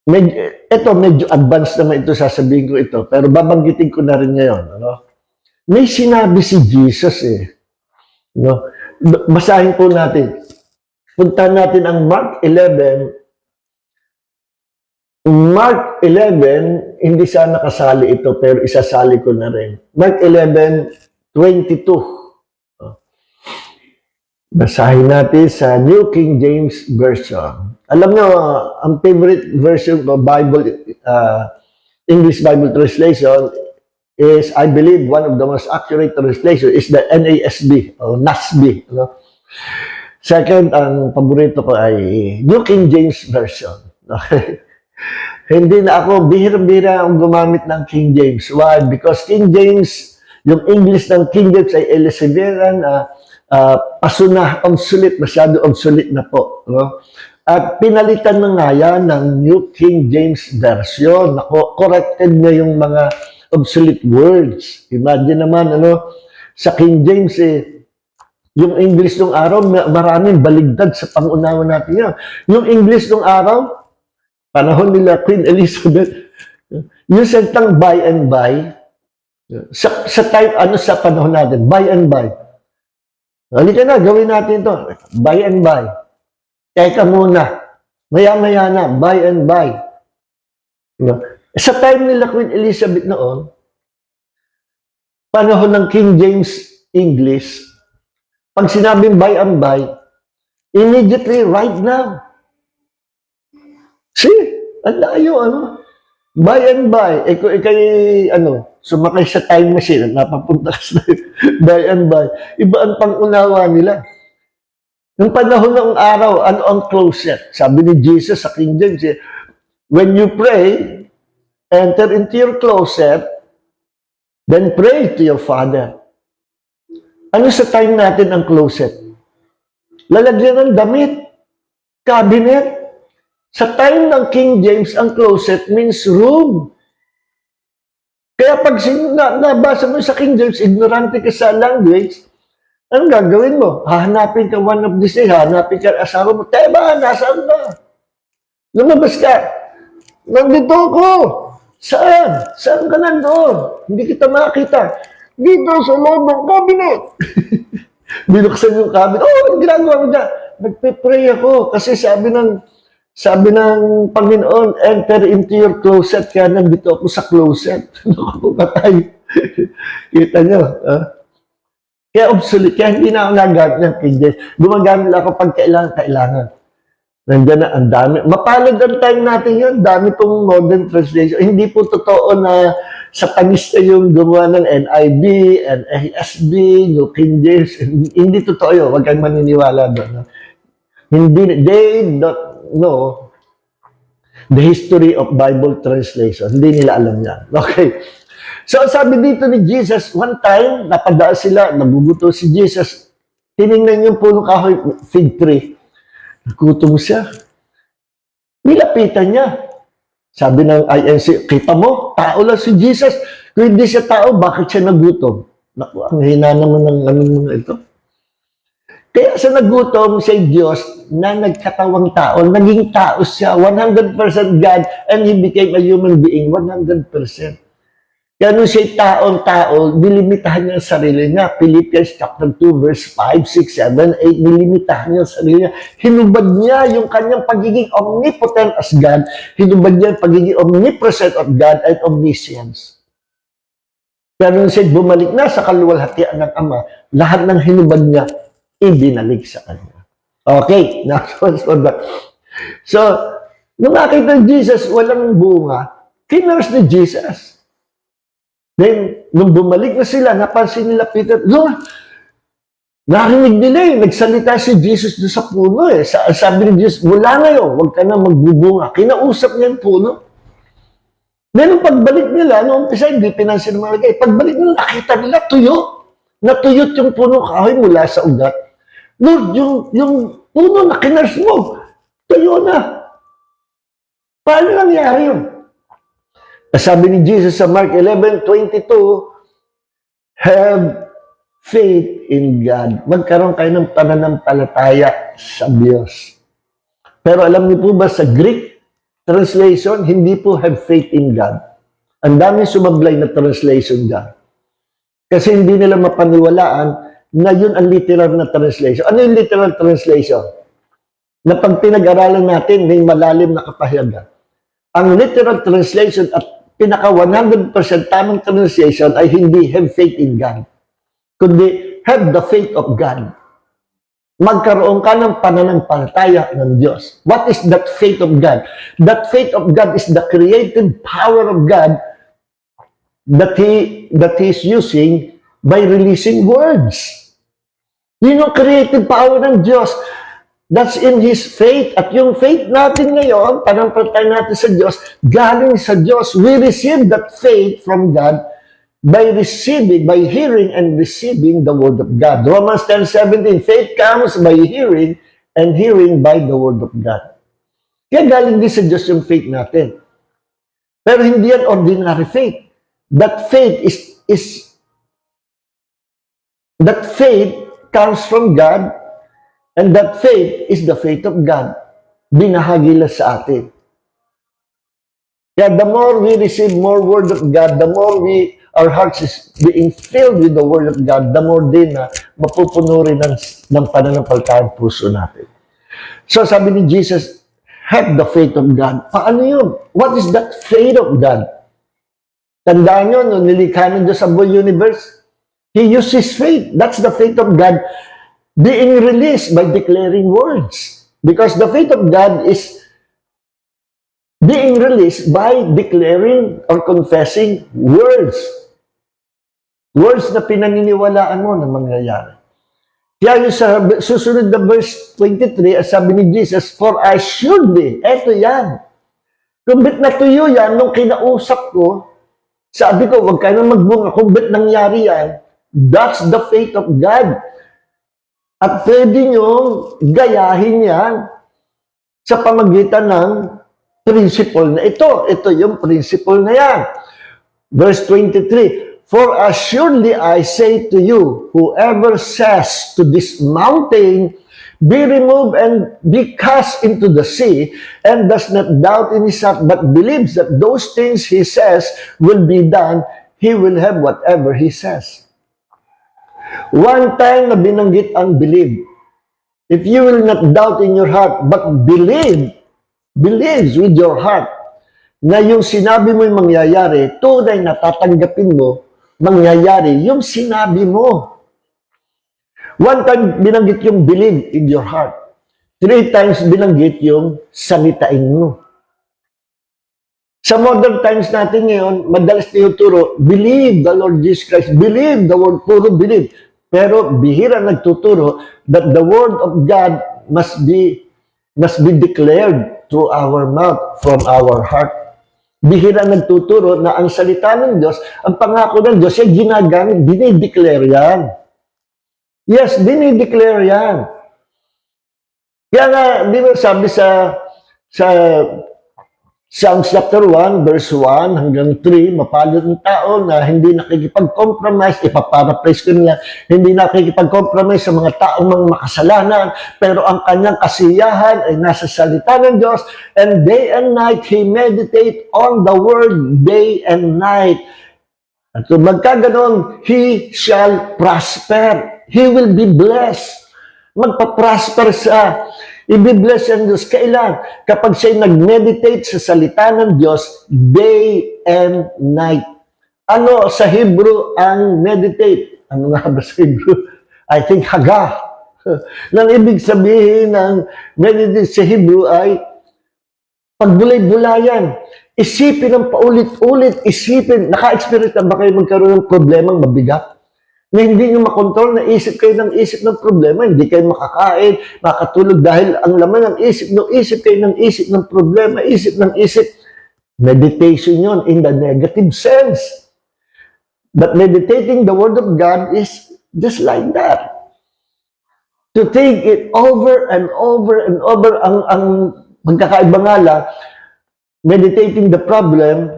[SPEAKER 1] medyo advanced naman ito, sasabihin ko ito, pero babanggitin ko na rin ngayon. Ano? May sinabi si Jesus No? Basahin po natin. Puntahan natin ang Mark 11. Mark 11, hindi sana kasali ito, pero isasali ko na rin. Mark 11:22. Basahin natin sa New King James Version. Alam nyo, ang favorite version of Bible, English Bible translation is, I believe, one of the most accurate translation is the NASB, o NASB. No? Second, ang paborito ko ay New King James Version. Okay? Hindi na ako, bihira-bihira akong gumamit ng King James. Why? Because King James, yung English ng King James ay Elizabethan, obsolete, masyado obsolete na po. No? At pinalitan na nga yan ng New King James Version. Corrected niya yung mga obsolete words. Imagine naman, sa King James, yung English ng araw, maraming baligtad sa pangunawa natin yan. Yung English ng araw, panahon nila Queen Elizabeth, yung salitang by and by, sa time, sa panahon natin, by and by. Halika na, gawin natin ito. By and by. Teka muna. Maya-maya na, by and by. No? Sa time nila Queen Elizabeth noon, panahon ng King James English, pag sinabing by and by, immediately, right now. See, ang layo, ano? By and by, sumakay sa time machine, napapunta ka sa by and by. Iba ang pangunawa nila. Nung panahon ng araw, ano ang closet? Sabi ni Jesus sa King James, when you pray, enter into your closet, then pray to your Father. Ano sa time natin ang closet? Lalagyan ng damit, cabinet. Sa time ng King James, ang closet means room. Kaya pag nabasa mo sa King James, ignorante ka sa language, anong gagawin mo? Hahanapin ka one of these days, hahanapin ka asawa mo, Teba, nasaan ba? Lumabas ka. Nandito ako. Saan? Saan ka nandoon? Hindi kita makita. Dito sa loob ng cabinet. Binuksan yung cabinet. Oh, ginagawa mo dyan. Nagpe-pray ako kasi sabi ng Panginoon, enter into your closet. Kaya nandito ako sa closet. Naku, patay. Kita nyo. Kaya obsolete. Kaya hindi na ako nagamit ng King James. Gumagamit ako pag kailangan. Nandiyan na, ang dami. Mapalad ang time natin yun. Dami pong modern translation. Hindi po totoo na satanista yung gumawa ng NIV, NASB, New King James. Hindi totoo yun. Huwag kang maniniwala doon. Hindi, they don't know the history of Bible translation. Hindi nila alam yan. Okay. So, sabi dito ni Jesus, one time, napadaan sila, naguguto si Jesus. Tinignan yung punong kahoy, fig tree. Nagutom siya. Nilapitan niya. Sabi ng INC, kita mo, tao lang si Jesus. Kung hindi siya tao, bakit siya nagutom? Naku, ang hina naman ng mga ito. Kaya sa nagutom siya Diyos na nagkatawang tao, naging tao siya, 100% God, and He became a human being, 100%. Kaya nung siya taon-tao, nilimitahan niya ang sarili niya. Philippians chapter 2, verse 5, 6, 7, 8, nilimitahan niya ang sarili niya. Hinubad niya yung kanyang pagiging omnipotent as God. Hinubad niya yung pagiging omnipresent of God and omniscience. Pero nung siya bumalik na sa kaluwalhatian ng Ama, lahat ng hinubad niya, ibinalik sa kanya. Okay, next one for that. So, nung nakita Jesus, walang bunga, kinurse ni Jesus. Then, nung bumalik na sila, napansin nila Peter, narinig nila nagsalita si Jesus doon sa puno Sabi ni Jesus, mula ngayon, huwag ka na magbubunga. Kinausap niya yung puno. Then, nung pagbalik nila, noong umpisa, hindi pinansin ng mga lagay. Pagbalik nila, nakita nila, tuyo. Natuyot yung puno kahoy mula sa ugat. Lord, yung puno na kinars mo, tuyo na. Paano nangyari yun? Sabi ni Jesus sa Mark 11:22, have faith in God. Magkaroon kayo ng pananampalataya sa Diyos. Pero alam niyo po ba sa Greek translation, hindi po have faith in God. Ang dami sumablay na translation dyan. Kasi hindi nila mapaniwalaan na yun ang literal na translation. Ano yung literal translation? Na pag pinag-aralan natin, may malalim na kapahayagan. Ang literal translation at pinaka 100% tamang translation ay hindi have faith in God, kundi have the faith of God. Magkaroon ka ng pananampalataya ng Diyos. What is that faith of God? That faith of God is the creative power of God that He is using by releasing words. Yun yung creative power ng Diyos. That's in His faith. At yung faith natin ngayon, pananampalataya natin sa Diyos, galing sa Diyos. We receive that faith from God by hearing and receiving the Word of God. Romans 10:17, faith comes by hearing and hearing by the Word of God. Kaya galing din sa Diyos yung faith natin. Pero hindi yan ordinary faith. That faith comes from God. And that faith is the faith of God. Binahagi lang sa atin. Kaya the more we receive more Word of God, the more our hearts is being filled with the Word of God, the more din na mapupuno rin ng pananampalataya ang puso natin. So sabi ni Jesus, have the faith of God. Paano yun? What is that faith of God? Tandaan nyo, nung nilikha ng Diyos sa buong universe, He used His faith. That's the faith of God being released by declaring words. Because the faith of God is being released by declaring or confessing words. Words na pinaniniwalaan mo na mangyayari. Kaya yung sa susunod na verse 23, sabi ni Jesus, for assuredly, eto yan. Kumbit natuyo yan, nung kinausap ko, sabi ko, wag ka na magbunga, kumbit nangyari yan, that's the faith of God. At pwede nyo gayahin yan sa pamagitan ng principle na ito. Ito yung principle na yan. Verse 23, for assuredly I say to you, whoever says to this mountain, be removed and be cast into the sea, and does not doubt in his heart, but believes that those things he says will be done, he will have whatever he says. One time na binanggit ang believe. If you will not doubt in your heart, but believes with your heart, na yung sinabi mo yung mangyayari, tunay na tatanggapin mo, mangyayari yung sinabi mo. One time binanggit yung believe in your heart. 3 times binanggit yung salitain mo. Sa modern times natin ngayon, madalas tinuturo, believe the Lord Jesus Christ. Believe the word, puro believe. Pero bihira nagtuturo that the word of God must be declared through our mouth, from our heart. Bihira nagtuturo na ang salita ng Diyos, ang pangako ng Diyos, ay ginagamit, dinideclare yan. Yes, dinideclare yan. Kaya nga, di ba sabi sa Psalms chapter 1, verse 1 hanggang 3, mapalad ng tao na hindi nakikipag-compromise, ipaparaphrase ko nila, hindi nakikipag-compromise sa mga taong mga makasalanan, pero ang kanyang kasiyahan ay nasa salita ng Diyos, and day and night he meditate on the word day and night. At kung magkaganon, he shall prosper. He will be blessed. Magpa-prosper siya. I-bless ang Diyos. Kailan? Kapag siya'y nag-meditate sa salita ng Diyos, day and night. Ano sa Hebrew ang meditate? Ano nga ba sa Hebrew? I think haga. Nang ibig sabihin ng meditate sa Hebrew ay pagbulay-bulayan. Isipin ng paulit-ulit. Isipin. Naka-experience na ba kayo magkaroon ng problemang mabigat? Na hindi nyo makontrol, na isip kayo ng isip ng problema, hindi kayo makakain, makatulog dahil ang laman ng isip nyo, isip kayo ng isip ng problema, isip ng isip. Meditation yon in the negative sense. But meditating the Word of God is just like that. To think it over and over and over, ang magkakaiba nga lang, meditating the problem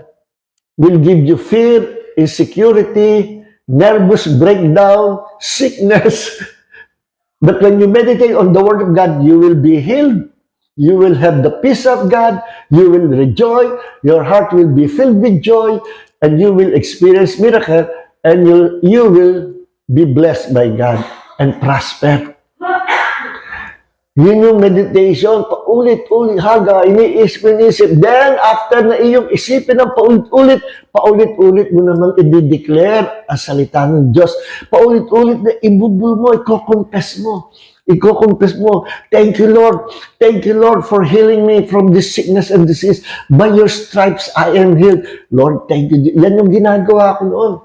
[SPEAKER 1] will give you fear, insecurity, nervous breakdown, sickness. But when you meditate on the Word of God, you will be healed. You will have the peace of God. You will rejoice. Your heart will be filled with joy. And you will experience miracle. And you will be blessed by God and prosper. Yun yung meditation, paulit-ulit, haga, iniisip. Then, after na iyong isipin ng paulit-ulit mo namang i-declare ang salita ng Diyos. Paulit-ulit na ibubul mo, i-confess mo. Thank you, Lord. Thank you, Lord, for healing me from this sickness and disease. By your stripes, I am healed. Lord, thank you. Yan yung ginagawa ko noon.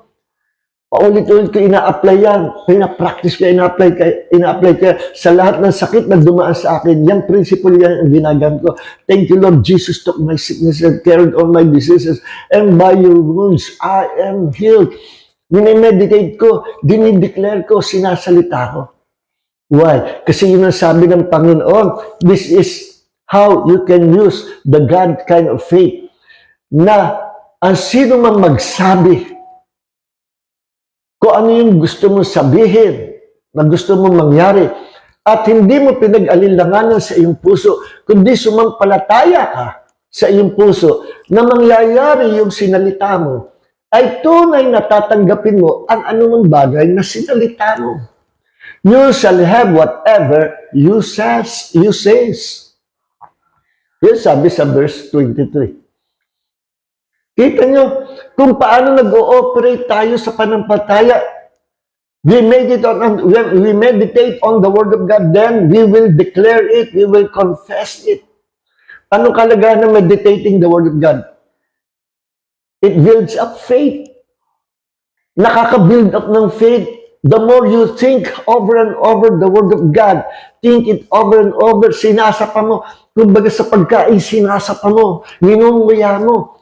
[SPEAKER 1] Paulit-ulit ko ina-apply yan. Pina-practice ko, ina-apply ko sa lahat ng sakit na dumaan sa akin. Yung principle yan ang ginagamit ko. Thank you, Lord. Jesus took my sickness and carried all my diseases. And by your wounds, I am healed. Minimeditate ko, dinideclare ko, sinasalita ko. Why? Kasi yun ang sabi ng Panginoon. This is how you can use the God kind of faith. Na ang sino man magsabi kung ano yung gusto mong sabihin, na gusto mong mangyari, at hindi mo pinag-alilanganan sa iyong puso, kundi sumampalataya ka sa iyong puso, na mangyayari yung sinalita mo, ay tunay na tatanggapin mo ang anumang bagay na sinalita mo. You shall have whatever you says. Yan sabi sa verse 23. Kita nyo, kung paano nag-ooperate tayo sa panampalataya. We when we meditate on the Word of God, then we will declare it, we will confess it. Anong kalagayan ng meditating the Word of God? It builds up faith. Nakaka-build up ng faith. The more you think over and over the Word of God, think it over and over, sinasapa mo. Kumbaga sa pagkain, sinasapa mo, minunguya mo.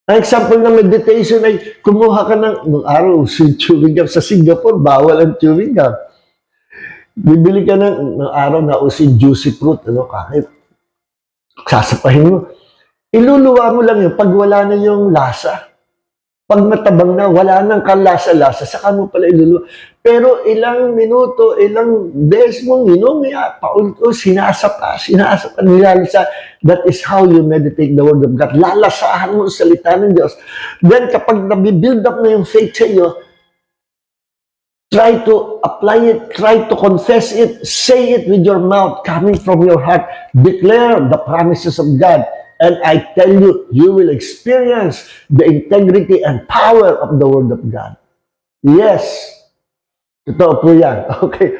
[SPEAKER 1] Ang example ng meditation ay kumuha ka ng araw, chewing gum. Sa Singapore, bawal ang chewing gum. Bibili ka ng araw na usin juicy fruit, kahit sasapahin mo. Iluluwa mo lang yun pag wala na yung lasa. Pag matabang na, wala nang kalasa-lasa, saka mo pala iluluwa. Pero ilang minuto, ilang beses mong inumiya, paulit-ulit, sinasapa, nilalasa. That is how you meditate the Word of God. Lalasahan mo ang salita ng Diyos. Then kapag nabibuild up na yung faith sa iyo, try to apply it, try to confess it, say it with your mouth, coming from your heart. Declare the promises of God. And I tell you, you will experience the integrity and power of the Word of God. Yes. Totoo po yan. Okay.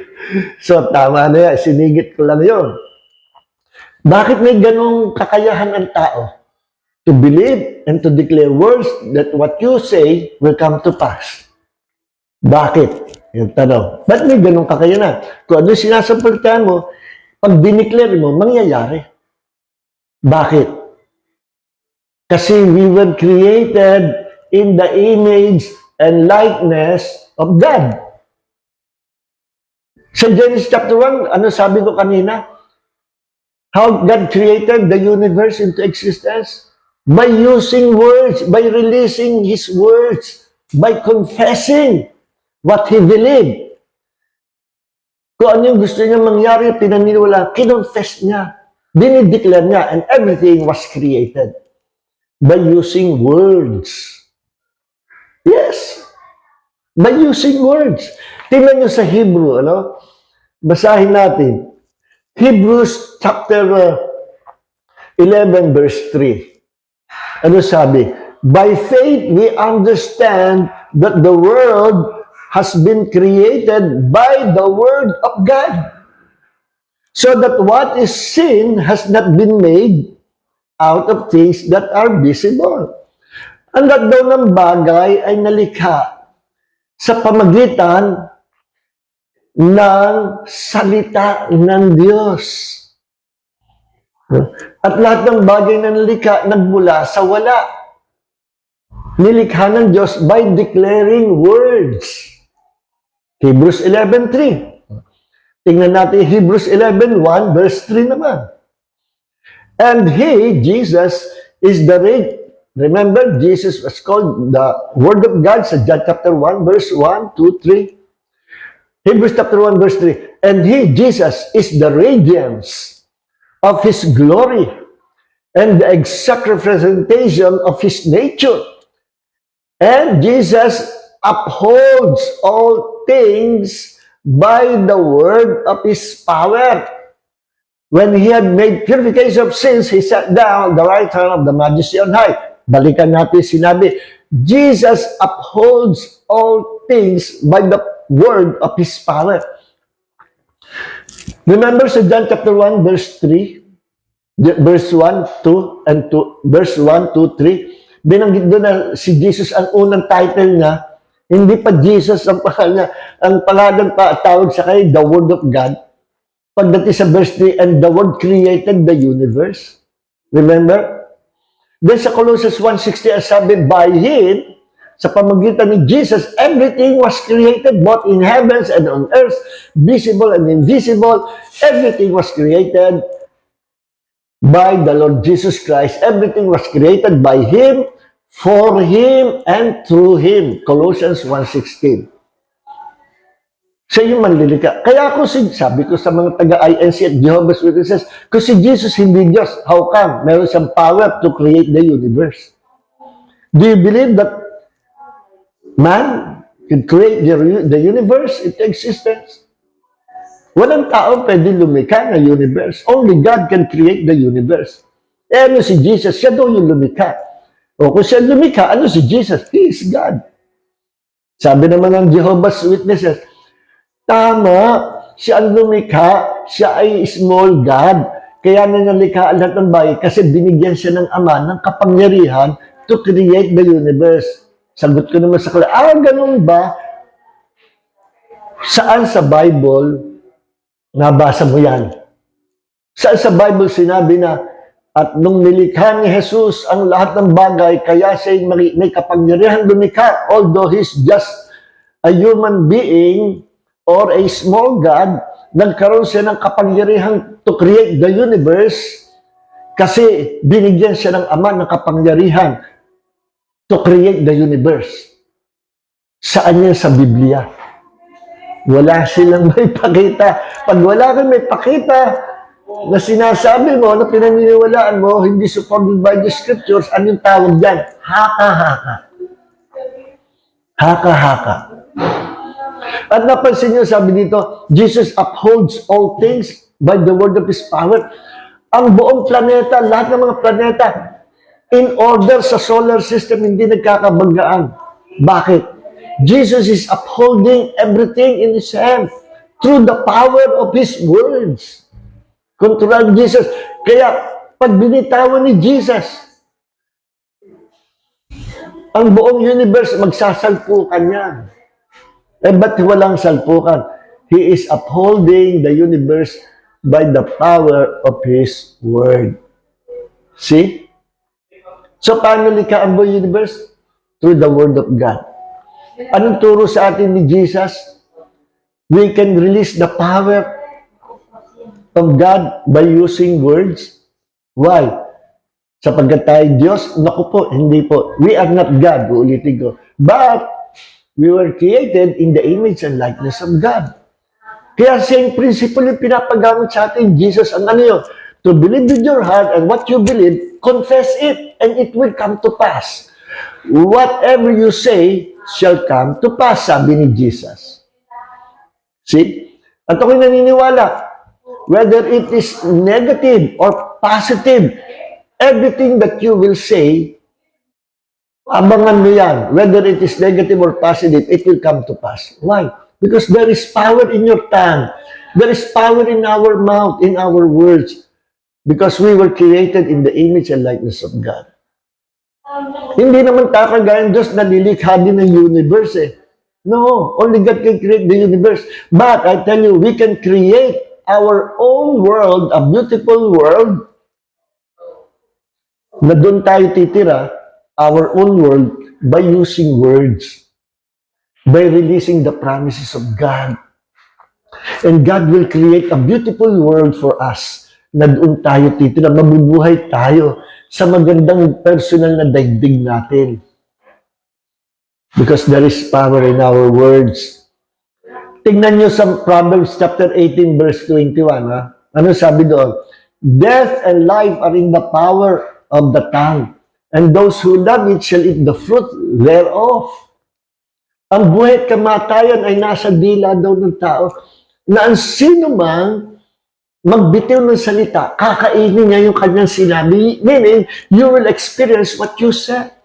[SPEAKER 1] So, tama na yan. Sinigit ko lang yun. Bakit may ganong kakayahan ang tao? To believe and to declare words that what you say will come to pass. Bakit? Yung tanong. Ba't may ganong kakayahan? Kung ano sinasampalitan mo, pag dineclare mo, mangyayari. Bakit? Kasi we were created in the image and likeness of God. Sa Genesis chapter 1, ano sabi ko kanina? How God created the universe into existence? By using words, by releasing His words, by confessing what He believed. Kung ano yung gusto niya mangyari, pinaniniwala, kinonfess niya, dinideclare niya, and everything was created. By using words. Yes. By using words. Tingnan nyo sa Hebrew, Basahin natin. Hebrews chapter 11 verse 3. Ano sabi? By faith we understand that the world has been created by the word of God. So that what is seen has not been made out of things that are visible. Ang lahat daw ng bagay ay nalikha sa pamagitan ng salita ng Diyos. At lahat ng bagay na nalikha nagmula sa wala. Nilikha ng Diyos by declaring words. Hebrews 11:3. Tingnan natin Hebrews 11:1 verse 3 naman. And He, Jesus, is the remember, Jesus was called the Word of God sa John chapter 1, verse 1, 2, 3. Hebrews chapter 1, verse 3. And He, Jesus, is the radiance of His glory and the exact representation of His nature. And Jesus upholds all things by the word of His power. When He had made purification of sins, He sat down at the right hand of the Majesty on high. Balikan natin sinabi, Jesus upholds all things by the word of His power. Remember sa John chapter 1, verse 3, verse 1, 2, and 2, verse 1, 2, 3, binanggit doon na si Jesus ang unang title niya, hindi pa Jesus ang pangalan niya, ang pangalan pa tawag sa kanya, the Word of God. Pagdating sa verse 3, and the Word created the universe. Remember? Then sa Colossians 1:16, sabi, by Him, sa pamagitan ni Jesus, everything was created, both in heavens and on earth, visible and invisible. Everything was created by the Lord Jesus Christ. Everything was created by Him, for Him, and through Him. Colossians 1:16. Siya yung manlilika. Kaya ako, sabi ko sa mga taga-INC at Jehovah's Witnesses, kung si Jesus hindi Diyos, how come? Meron siyang power to create the universe. Do you believe that man can create the universe into existence? Walang tao pwede lumikha ng universe. Only God can create the universe. Eh ano si Jesus? Siya daw yung lumikha. O kung siya lumikha, ano si Jesus? He is God. Sabi naman ng Jehovah's Witnesses, tama, siya ang lumikha, siya ay small God. Kaya nangalikha lahat ng bagay kasi binigyan siya ng Ama ng kapangyarihan to create the universe. Sagot ko naman sa kanila, ganun ba? Saan sa Bible nabasa mo yan? Saan sa Bible sinabi na at nung nilikha ni Jesus ang lahat ng bagay, kaya siya may kapangyarihan lumikha, although he's just a human being or a small God, nagkaroon siya ng kapangyarihan to create the universe kasi binigyan siya ng Ama ng kapangyarihan to create the universe. Saan yan sa Biblia? Wala silang may pakita. Pag wala kang may pakita na sinasabi mo, na pinaniniwalaan mo, hindi supported by the scriptures, anong tawag dyan? Haka-haka. Haka-haka. At napansin niyo, sabi dito, Jesus upholds all things by the word of His power. Ang buong planeta, lahat ng mga planeta, in order sa solar system, hindi nagkakabanggaan. Bakit? Jesus is upholding everything in His hand through the power of His words. Control Jesus. Kaya, pag binitawan ni Jesus, ang buong universe magsasalpukan yan. Ba't walang salpukan? He is upholding the universe by the power of His word. See? So, paano likha ang buong universe? Through the word of God. Anong turo sa atin ni Jesus? We can release the power of God by using words. Why? Sapagkat tayo Diyos? Naku po, hindi po. We are not God, uulitin ko. But, we were created in the image and likeness of God. Kaya same principle yung pinapagamit sa atin. Jesus, ang ano yun? To believe with your heart and what you believe, confess it and it will come to pass. Whatever you say shall come to pass, sabi ni Jesus. See? At ako'y naniniwala, whether it is negative or positive, everything that you will say, abangan mo yan. Whether it is negative or positive, it will come to pass. Why? Because there is power in your tongue. There is power in our mouth, in our words. Because we were created in the image and likeness of God. Hindi naman kakagayang Diyos na nilikha din ng universe eh. No, only God can create the universe. But I tell you, we can create our own world, a beautiful world, na doon tayo titira, our own world, by using words, by releasing the promises of God. And God will create a beautiful world for us, na doon tayo titira, mabubuhay tayo sa magandang personal na daigdig natin. Because there is power in our words. Tingnan nyo sa Proverbs chapter 18 verse 21. Ha? Ano sabi doon? Death and life are in the power of the tongue, and those who love it shall eat the fruit thereof. Ang buhay at kamatayan ay nasa dila daw ng tao, na ang sino man magbitiw ng salita, kakainin niya yung kanyang sinabi, meaning, you will experience what you said.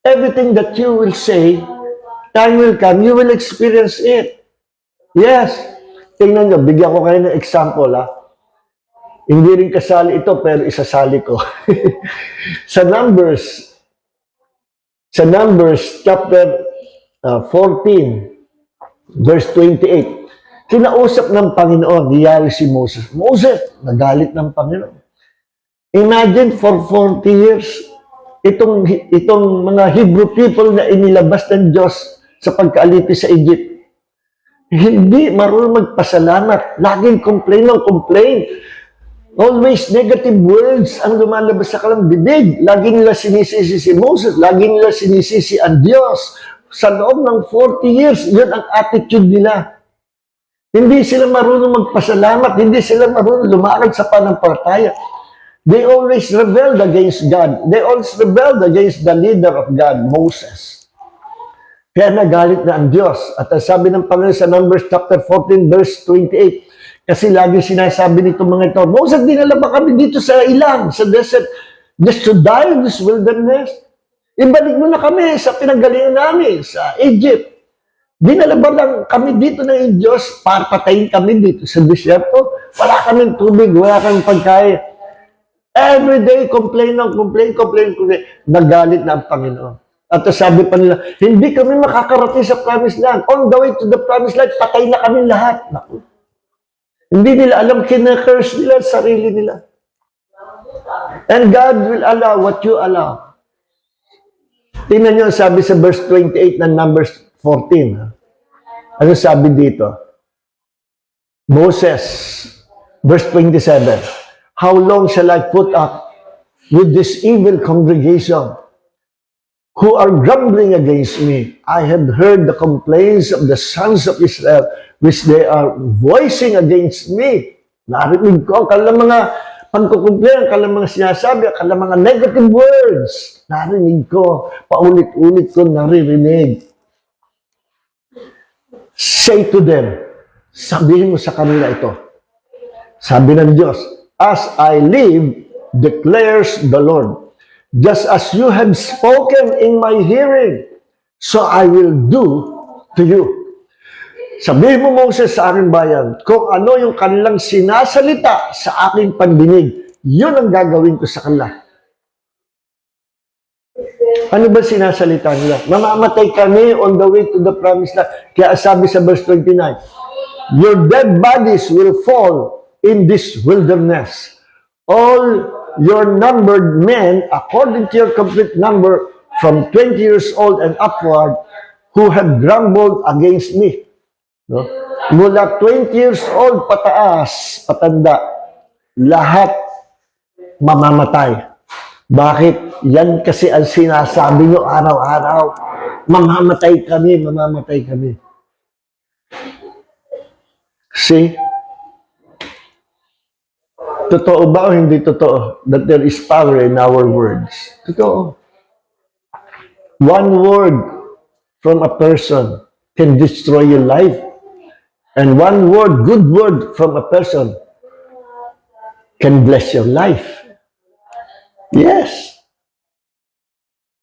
[SPEAKER 1] Everything that you will say, time will come, you will experience it. Yes. Tingnan nyo, bigyan ko kayo ng example, ha. Hindi rin kasali ito, pero isasali ko. Sa Numbers chapter 14, verse 28, kinausap ng Panginoon, niyari si Moses. Moses, nagalit ng Panginoon. Imagine, for 40 years, itong mga Hebrew people na inilabas ng Diyos sa pagkaalipi sa Egypt, hindi marunong magpasalamat. Laging complain. Always negative words ang lumalabas sa kanilang bibig. Lagi nila sinisisi si Moses. Lagi nila sinisisi ang Diyos. Sa loob ng 40 years, yun ang attitude nila. Hindi sila marunong magpasalamat. Hindi sila marunong lumakad sa panampalataya. They always rebelled against God. They always rebelled against the leader of God, Moses. Kaya nagalit na ang Diyos. At ang sabi ng Panginoon sa Numbers chapter 14, verse 28, kasi lagi sinasabi nito mga ito, Moses, dinala ba kami dito sa ilang, sa desert, just to die in this wilderness? Ibalik mo na kami sa pinanggalingan namin, sa Egypt. Dinala ba lang kami dito ng Diyos para patayin kami dito sa desierto? Wala kaming tubig, wala kaming pagkain. Every day, complain. Nagalit na ang Panginoon. At sabi pa nila, hindi kami makakarating sa promised land. On the way to the promised land, patay na kami lahat. Naku. Hindi nila alam, kinakurse nila sarili nila. And God will allow what you allow. Tingnan nyo, sabi sa verse 28 ng Numbers 14. Ano sabi dito? Moses, verse 27. How long shall I put up with this evil congregation who are grumbling against me? I have heard the complaints of the sons of Israel, which they are voicing against me. Narinig ko ang kanilang mga pagkukumplain, ang kanilang mga sinasabi, ang kanilang mga negative words. Narinig ko, paulit-ulit ko naririnig. Say to them, sabihin mo sa kanila ito. Sabi ng Diyos, as I live, declares the Lord, just as you have spoken in my hearing, so I will do to you. Sabihin mo, Moses, sa aking bayan, kung ano yung kanilang sinasalita sa aking pandinig, yun ang gagawin ko sa kanila. Ano ba sinasalita nila? Mamamatay kami on the way to the promised land. Kaya sabi sa verse 29, your dead bodies will fall in this wilderness. All your numbered men, according to your complete number, from 20 years old and upward, who have grumbled against me. No? Mula 20 years old pataas, patanda, lahat mamamatay. Bakit? Yan kasi ang sinasabi nyo araw-araw. Mamamatay kami, mamamatay kami. See? Totoo ba o hindi totoo that there is power in our words? Totoo. One word from a person can destroy your life. And one word, good word from a person can bless your life. Yes.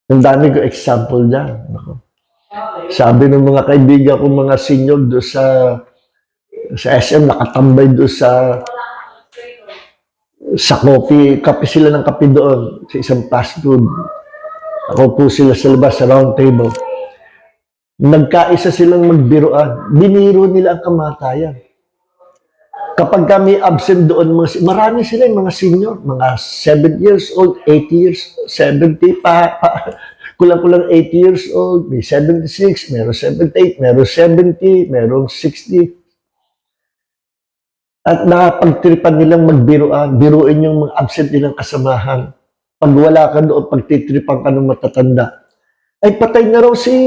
[SPEAKER 1] Ang dami ko example dyan. Sabi ng mga kaibigan ko, mga senior doon sa SM, nakatambay doon sa coffee, kape sila ng kape doon, sa isang fast food. Ako po sila sa labas, sa round table. Nagkaisa silang magbiroan. Biniro nila ang kamatayan. Kapag kami absent doon, marami sila yung mga senior, mga 7 years old, 80 years, 70 kulang-kulang 80 years old, may 76, meron 78, meron 70, meron 60. At nakapagtripan nilang magbiroan, biruin yung mga absent nilang kasamahan. Pag wala ka doon, pagtitripan ka ng matatanda, ay patay na raw si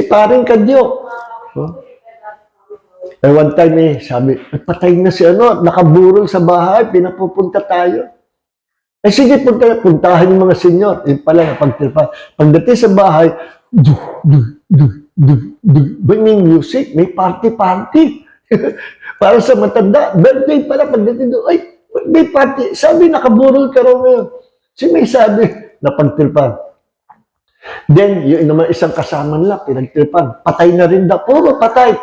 [SPEAKER 1] paring Kadyo. Huh? Eh, one time sabi, patay na si nakaburol sa bahay, pinapupunta tayo. Eh sige, puntahan yung mga senyor. Yung pala, pagtripan. Pagdating sa bahay, may music, may party-party. Para sa matanda, birthday pala, pagdating doon, ay, may party. Sabi, nakaburol ka raw ngayon. May sabi, napagtripan. Then, yung naman isang kasama nila, pinagtripan. Patay na rin daw. Puro patay.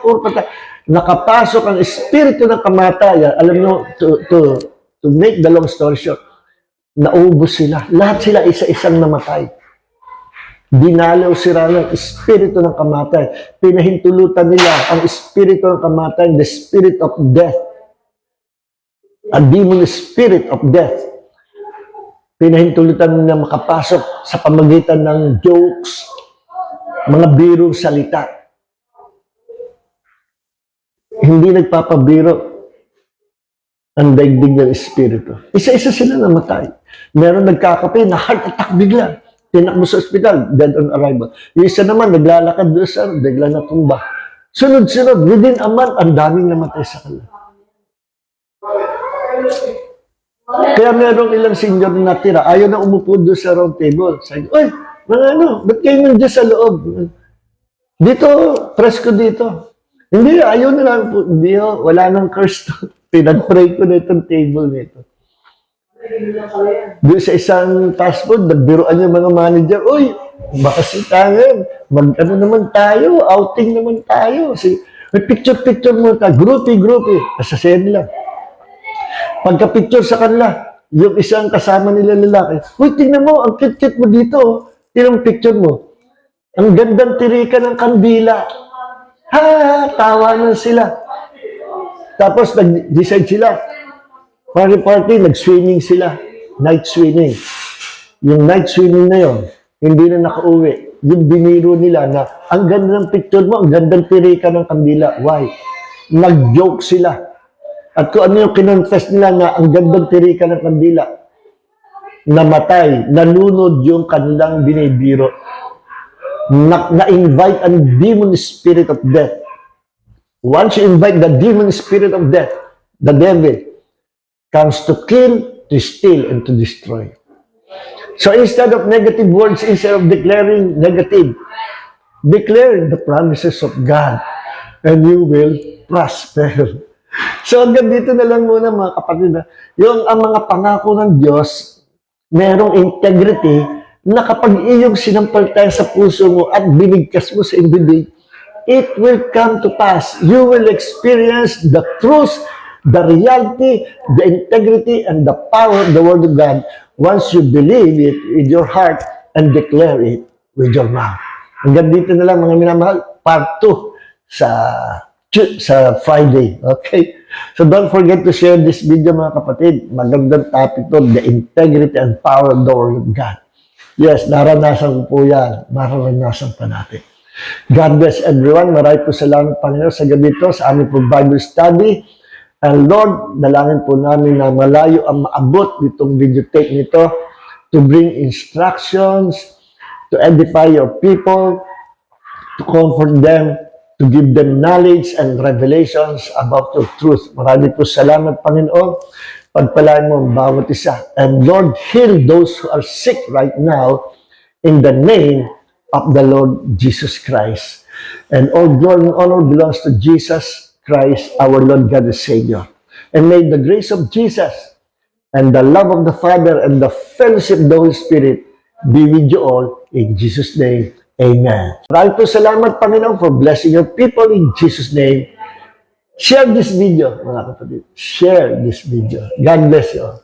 [SPEAKER 1] Nakapasok ang espiritu ng kamatayan. Alam nyo, to make the long story short, naubos sila. Lahat sila isa-isang namatay. Dinalaw sila ng espiritu ng kamatayan. Pinahintulutan nila ang espiritu ng kamatayan, the spirit of death. A demon spirit of death. Pinahintulutan nila makapasok sa pamagitan ng jokes, mga birong salita. Hindi nagpapabiro ang daigdig ng espiritu. Isa-isa sila namatay. Meron nagkakape na heart attack bigla. Tinakbo sa ospital, dead on arrival. Yung isa naman, naglalakad doon sa bigla natumba. Sunod-sunod, within a month, ang daming namatay sa kanila. Kaya merong ilang senior na natira, ayaw na umupo doon sa round table. Sabi, oy, Mga ano, ba't kayo nandiyan sa loob? Dito, presko dito. Hindi, ayaw na lang po. Hindi, wala nang curse to. Pinag-pray ko na itong table nito. Doon sa isang fast food, nagbiruan yung mga manager, uy, baka si Tangan, mag-ano naman tayo, outing naman tayo. Picture-picture mo tayo, groupie. Asasaya nila. Pagka-picture sa kanila, yung isang kasama nila lalaki, uy, tingnan mo, ang cute-cute mo dito. Tingnan mo picture mo. Ang gandang tirika ng kandila. Ha, tawa na sila. Tapos nag-decide sila. Party, nag-swimming sila. Night swimming. Yung night swimming na yon, hindi na nakauwi. Yung biniro nila na, ang ganda ng picture mo, ang gandang tirika ng kandila. Why? Nag-joke sila. At kung ano yung kinonfess nila na ang gandang tirika ng kandila, namatay, nalunod yung kanilang binibiro. Na-invite ang demon spirit of death. Once you invite the demon spirit of death, the devil comes to kill, to steal, and to destroy. So instead of negative words, instead of declaring negative, declare the promises of God, and you will prosper. So hanggang dito na lang muna mga kapatid. Yung ang mga pangako ng Diyos, merong integrity na kapag iyong sinampalataya sa puso mo at binigkas mo sa ibibig, it will come to pass. You will experience the truth, the reality, the integrity, and the power of the Word of God once you believe it with your heart and declare it with your mouth. Hanggang dito na lang mga minamahal, part 2 sa Friday. Okay? So don't forget to share this video mga kapatid. Magandang topic to, the integrity and power of the Word of God. Yes, naranasan po yan. Mararanasan pa natin. God bless everyone. Maraming po salamat, Panginoon, sa gabi ito, sa aming po Bible study. And Lord, dalangin po namin na malayo ang maabot nitong videotape nito to bring instructions, to edify your people, to comfort them, to give them knowledge and revelations about your truth. Maraming po salamat, Panginoon. Pagpalaan mo ang bawat isa. And Lord, heal those who are sick right now in the name of the Lord Jesus Christ. And all glory and honor belongs to Jesus Christ, our Lord God and Savior. And may the grace of Jesus and the love of the Father and the fellowship of the Holy Spirit be with you all in Jesus' name. Amen. Maraming po salamat, Panginoon, for blessing your people in Jesus' name. Share this video, mga kapatid. Share this video. God bless you all.